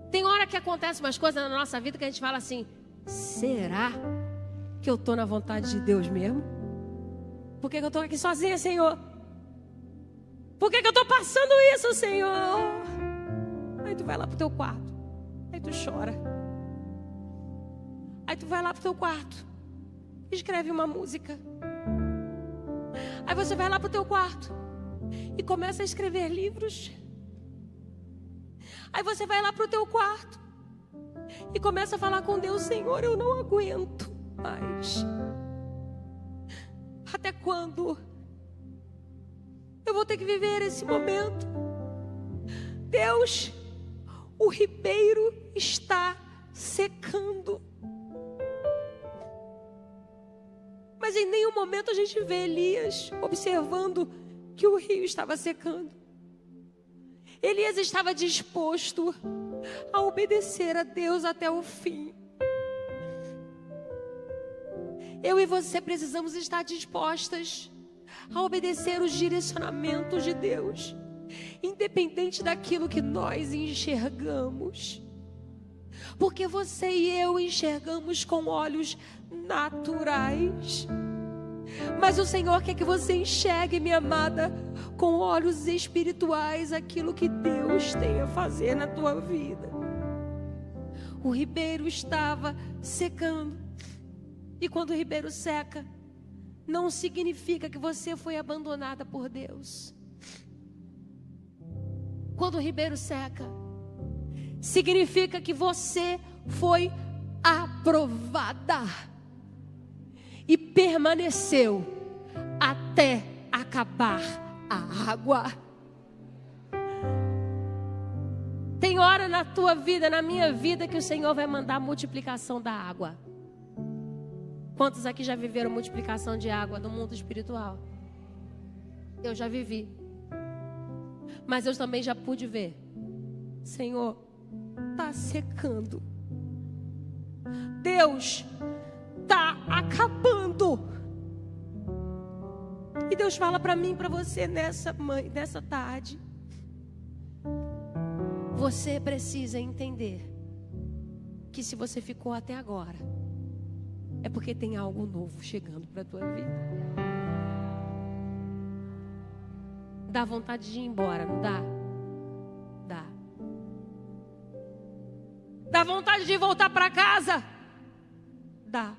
Tem hora que acontecem umas coisas na nossa vida que a gente fala assim: será que eu estou na vontade de Deus mesmo? Por que eu estou aqui sozinha, Senhor? Por que eu estou passando isso, Senhor? Aí tu vai lá pro teu quarto. Aí tu chora. Aí tu vai lá pro teu quarto. Escreve uma música. Aí você vai lá pro teu quarto e começa a escrever livros. Aí você vai lá pro teu quarto e começa a falar com Deus: Senhor, eu não aguento mais. Até quando eu vou ter que viver esse momento? Deus, o ribeiro está secando. Mas em nenhum momento a gente vê Elias observando que o rio estava secando. Elias estava disposto a obedecer a Deus até o fim. Eu e você precisamos estar dispostas a obedecer os direcionamentos de Deus, independente daquilo que nós enxergamos. Porque você e eu enxergamos com olhos naturais. Mas o Senhor quer que você enxergue, minha amada, com olhos espirituais aquilo que Deus tem a fazer na tua vida. O ribeiro estava secando. E quando o ribeiro seca, não significa que você foi abandonada por Deus. Quando o ribeiro seca, significa que você foi aprovada e permaneceu até acabar a água. Tem hora na tua vida, na minha vida, que o Senhor vai mandar a multiplicação da água. Quantos aqui já viveram multiplicação de água no mundo espiritual? Eu já vivi. Mas eu também já pude ver. Senhor, está secando. Deus, está acabando. E Deus fala para mim e para você nessa tarde. Você precisa entender que se você ficou até agora, é porque tem algo novo chegando para a tua vida. Dá vontade de ir embora, não dá? Dá. Dá vontade de voltar para casa? Dá.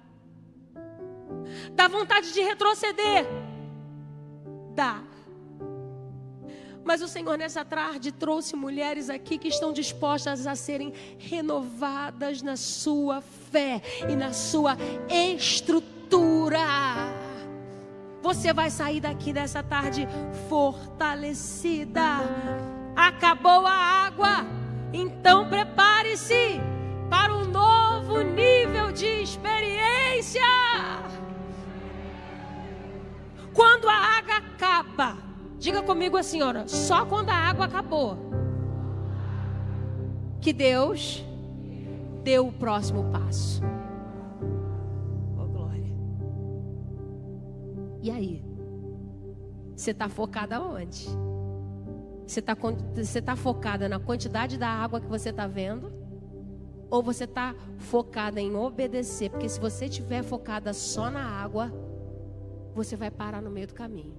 Dá vontade de retroceder? Dá. Mas o Senhor nessa tarde trouxe mulheres aqui que estão dispostas a serem renovadas na sua fé e na sua estrutura. Você vai sair daqui nessa tarde fortalecida. Acabou a água, então prepare-se para um novo nível de experiência. Quando a água acaba, diga comigo a senhora, só quando a água acabou, que Deus deu o próximo passo. Oh, glória. E aí? Você está focada onde? Você está focada na quantidade da água que você está vendo? Ou você está focada em obedecer? Porque se você estiver focada só na água, você vai parar no meio do caminho.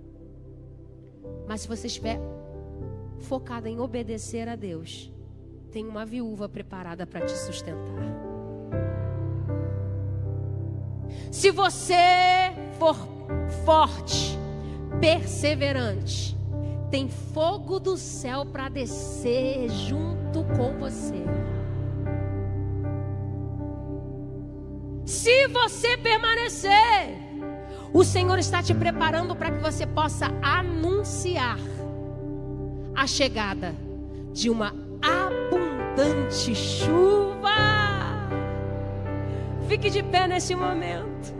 Mas se você estiver focada em obedecer a Deus, tem uma viúva preparada para te sustentar. Se você for forte, perseverante, tem fogo do céu para descer junto com você. Se você permanecer, o Senhor está te preparando para que você possa anunciar a chegada de uma abundante chuva. Fique de pé nesse momento,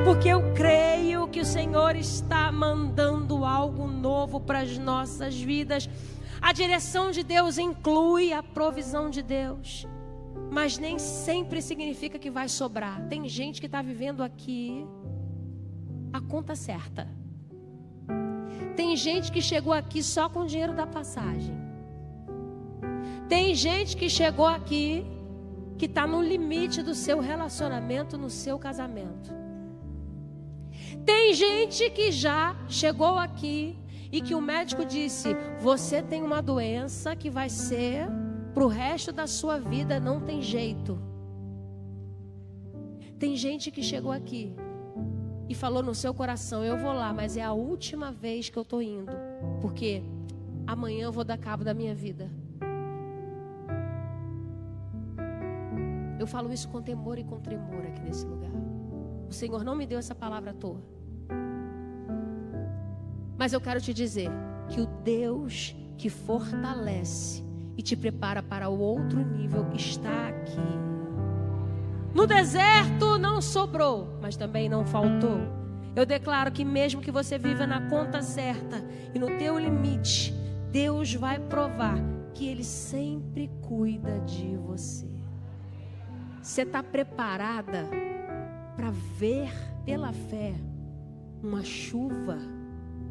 porque eu creio que o Senhor está mandando algo novo para as nossas vidas. A direção de Deus inclui a provisão de Deus, mas nem sempre significa que vai sobrar. Tem gente que está vivendo aqui a conta certa. Tem gente que chegou aqui só com o dinheiro da passagem. Tem gente que chegou aqui que está no limite do seu relacionamento, no seu casamento. Tem gente que já chegou aqui e que o médico disse: você tem uma doença que vai ser para o resto da sua vida, não tem jeito. Tem gente que chegou aqui e falou no seu coração: eu vou lá, mas é a última vez que eu estou indo, porque amanhã eu vou dar cabo da minha vida. Eu falo isso com temor e com tremor aqui nesse lugar. O Senhor não me deu essa palavra à toa. Mas eu quero te dizer que o Deus que fortalece e te prepara para o outro nível está aqui. No deserto não sobrou, mas também não faltou. Eu declaro que mesmo que você viva na conta certa e no teu limite, Deus vai provar que Ele sempre cuida de você. Você está preparada para ver pela fé uma chuva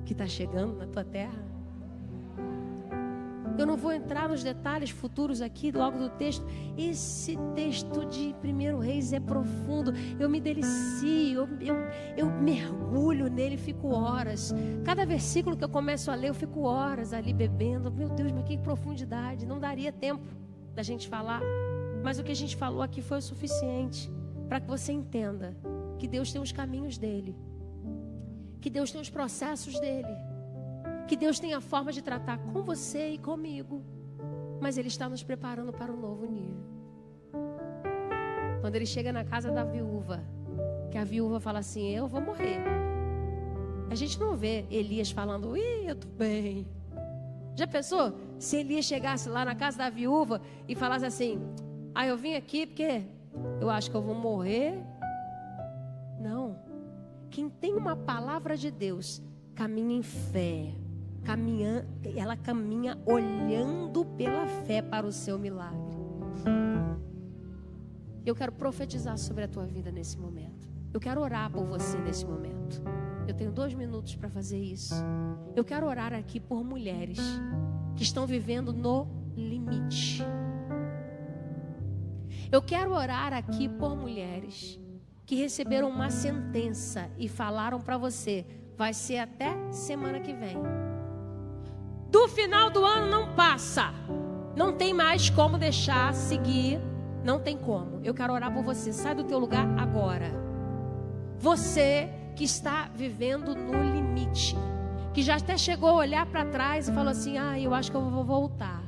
que está chegando na tua terra? Eu não vou entrar nos detalhes futuros aqui, logo do texto. Esse texto de 1 Reis é profundo. Eu me delicio, eu mergulho nele, fico horas. Cada versículo que eu começo a ler, eu fico horas ali bebendo. Meu Deus, mas que profundidade. Não daria tempo da gente falar. Mas o que a gente falou aqui foi o suficiente para que você entenda que Deus tem os caminhos dele, que Deus tem os processos dele, que Deus tem a forma de tratar com você e comigo, mas Ele está nos preparando para um novo nível. Quando Ele chega na casa da viúva, que a viúva fala assim, eu vou morrer. A gente não vê Elias falando, eu tô bem. Já pensou? Se Elias chegasse lá na casa da viúva e falasse assim, eu vim aqui porque eu acho que eu vou morrer. Não. Quem tem uma palavra de Deus, caminha em fé. Ela caminha olhando pela fé para o seu milagre. Eu quero profetizar sobre a tua vida nesse momento. Eu quero orar por você nesse momento. Eu tenho 2 minutos para fazer isso. Eu quero orar aqui por mulheres que estão vivendo no limite. Eu quero orar aqui por mulheres que receberam uma sentença e falaram para você, vai ser até semana que vem. Do final do ano não passa. Não tem mais como deixar seguir. Não tem como. Eu quero orar por você. Sai do teu lugar agora. Você que está vivendo no limite. Que já até chegou a olhar para trás e falou assim, eu acho que eu vou voltar.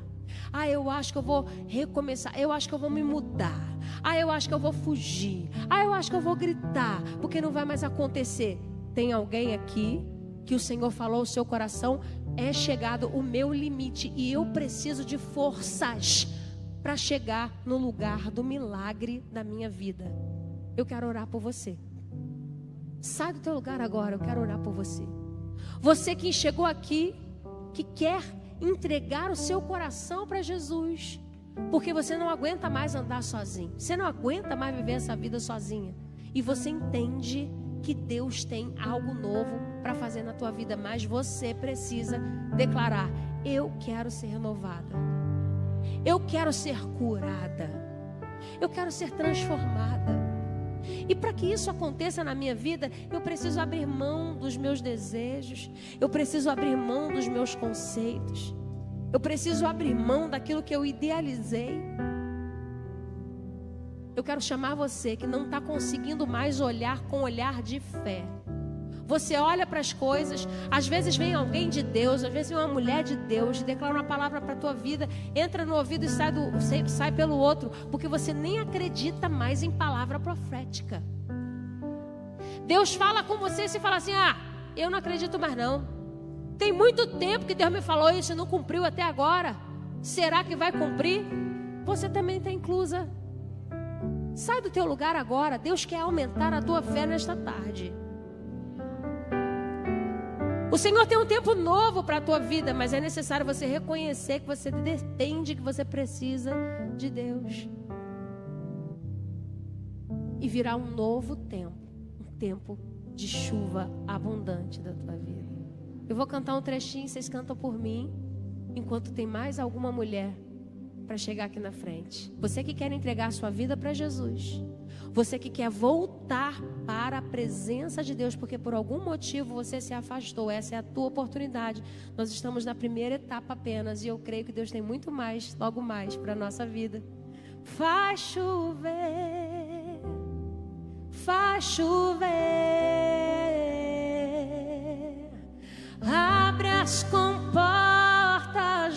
Eu acho que eu vou recomeçar. Eu acho que eu vou me mudar. Eu acho que eu vou fugir. Eu acho que eu vou gritar. Porque não vai mais acontecer. Tem alguém aqui que o Senhor falou ao seu coração, é chegado o meu limite e eu preciso de forças para chegar no lugar do milagre da minha vida. Eu quero orar por você. Sai do teu lugar agora, eu quero orar por você. Você que chegou aqui, que quer entregar o seu coração para Jesus, porque você não aguenta mais andar sozinho, você não aguenta mais viver essa vida sozinha, e você entende que Deus tem algo novo para fazer na tua vida, mas você precisa declarar, eu quero ser renovada, eu quero ser curada, eu quero ser transformada. E para que isso aconteça na minha vida, eu preciso abrir mão dos meus desejos, eu preciso abrir mão dos meus conceitos, eu preciso abrir mão daquilo que eu idealizei. Eu quero chamar você que não está conseguindo mais olhar com olhar de fé. Você olha para as coisas, às vezes vem alguém de Deus, às vezes vem uma mulher de Deus, declara uma palavra para a tua vida, entra no ouvido e sai pelo outro, porque você nem acredita mais em palavra profética. Deus fala com você e você fala assim, eu não acredito mais não. Tem muito tempo que Deus me falou isso e não cumpriu até agora. Será que vai cumprir? Você também está inclusa. Sai do teu lugar agora. Deus quer aumentar a tua fé nesta tarde. O Senhor tem um tempo novo para a tua vida, mas é necessário você reconhecer que você depende, que você precisa de Deus. E virá um novo tempo, um tempo de chuva abundante da tua vida. Eu vou cantar um trechinho, vocês cantam por mim, enquanto tem mais alguma mulher para chegar aqui na frente. Você que quer entregar a sua vida para Jesus, você que quer voltar para a presença de Deus, porque por algum motivo você se afastou, essa é a tua oportunidade. Nós estamos na primeira etapa apenas, e eu creio que Deus tem muito mais, logo mais, para a nossa vida. Faz chover, faz chover, abre as comportas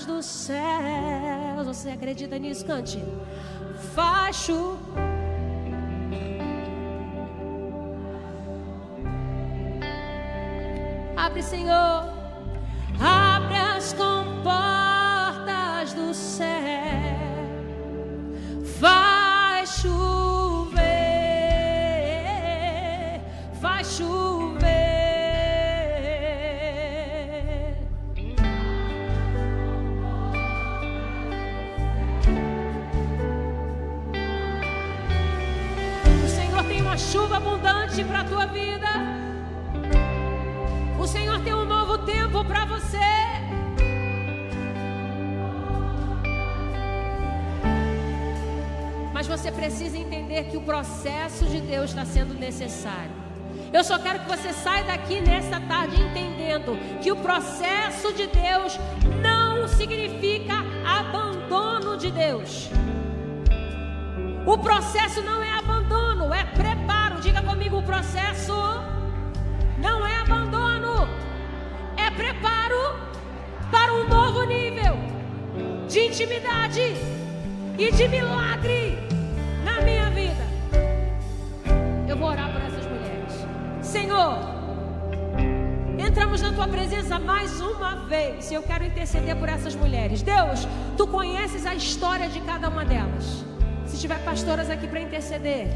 do céu. Você acredita nisso? Cante. Faz chover. Abre, Senhor. Abre as comportas do céu. Faz chover. Faz chover. noite para a tua vida. O Senhor tem um novo tempo para você. Mas você precisa entender que o processo de Deus está sendo necessário. Eu só quero que você saia daqui nesta tarde entendendo que o processo de Deus não significa abandono de Deus. O processo não é abandono, é preparo. Diga comigo, o processo não é abandono, é preparo para um novo nível de intimidade e de milagre na minha vida. Eu vou orar por essas mulheres. Senhor, entramos na tua presença mais uma vez e eu quero interceder por essas mulheres. Deus, tu conheces a história de cada uma delas. Se tiver pastoras aqui para interceder,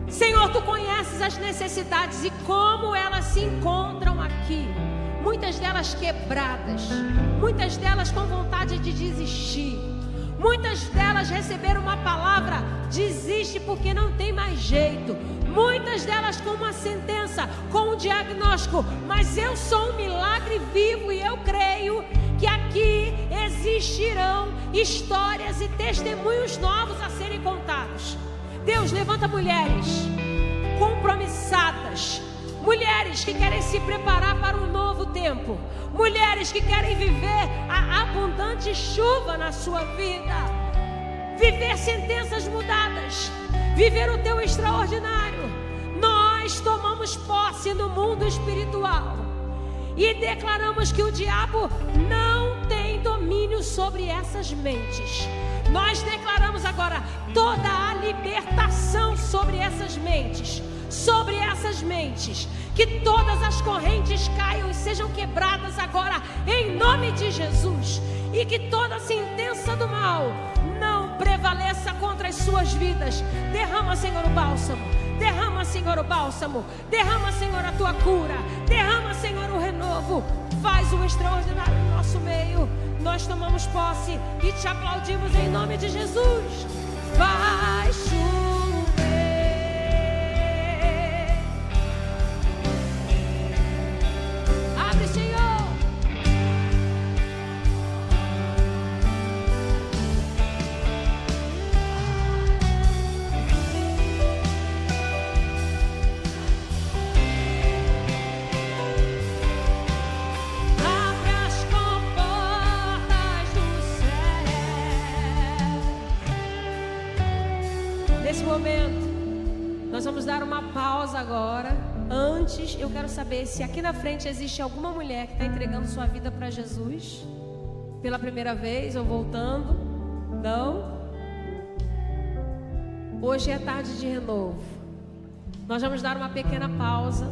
Senhor, tu conheces as necessidades e como elas se encontram aqui. Muitas delas quebradas, muitas delas com vontade de desistir. Muitas delas receberam uma palavra: desiste porque não tem mais jeito. Muitas delas com uma sentença, com um diagnóstico: mas eu sou um milagre vivo e eu creio que aqui existirão histórias e testemunhos novos a serem contados. Deus, levanta mulheres compromissadas, mulheres que querem se preparar para um novo tempo, mulheres que querem viver a abundante chuva na sua vida, viver sentenças mudadas, viver o teu extraordinário. Nós tomamos posse no mundo espiritual e declaramos que o diabo não tem domínio sobre essas mentes. Nós declaramos agora toda a libertação sobre essas mentes. Sobre essas mentes, que todas as correntes caiam e sejam quebradas agora em nome de Jesus, e que toda sentença do mal não prevaleça contra as suas vidas. Derrama, Senhor, o bálsamo. Derrama, Senhor, o bálsamo. Derrama, Senhor, a tua cura. Derrama, Senhor, o renovo. Faz o extraordinário no nosso meio. Nós tomamos posse e te aplaudimos em nome de Jesus. Vai chover. Nós vamos dar uma pausa agora. Antes, eu quero saber se aqui na frente existe alguma mulher que está entregando sua vida para Jesus pela primeira vez ou voltando. Não? Hoje é tarde de renovo. Nós vamos dar uma pequena pausa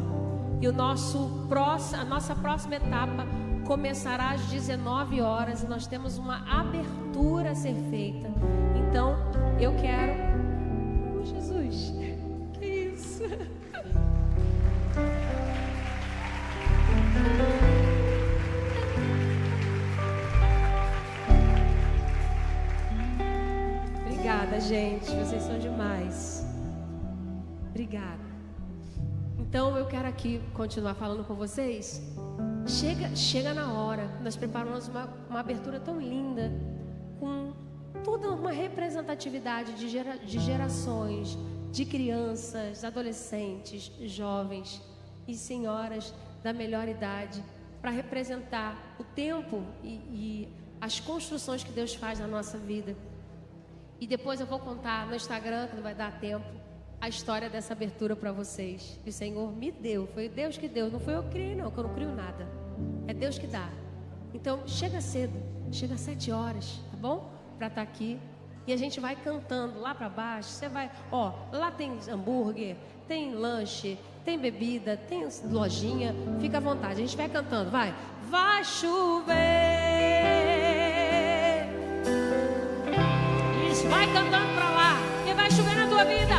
e a nossa próxima etapa começará às 19 horas e nós temos uma abertura a ser feita. Então, eu quero... Jesus, que isso? Obrigada, gente. Vocês são demais. Obrigada. Então eu quero aqui continuar falando com vocês. Chega na hora. Nós preparamos uma abertura tão linda, com toda uma representatividade de gerações, de crianças, adolescentes, jovens e senhoras da melhor idade, para representar o tempo e as construções que Deus faz na nossa vida. E depois eu vou contar no Instagram, que não vai dar tempo, a história dessa abertura para vocês. Que o Senhor me deu, foi Deus que deu, não foi eu que criei não, que eu não crio nada. É Deus que dá. Então chega cedo, chega às 7 horas, tá bom? Para estar aqui. E a gente vai cantando lá para baixo. Você vai, ó, lá tem hambúrguer, tem lanche, tem bebida, tem lojinha. Fica à vontade, a gente vai cantando, vai. Vai chover. Isso, vai cantando para lá, porque vai chover na tua vida.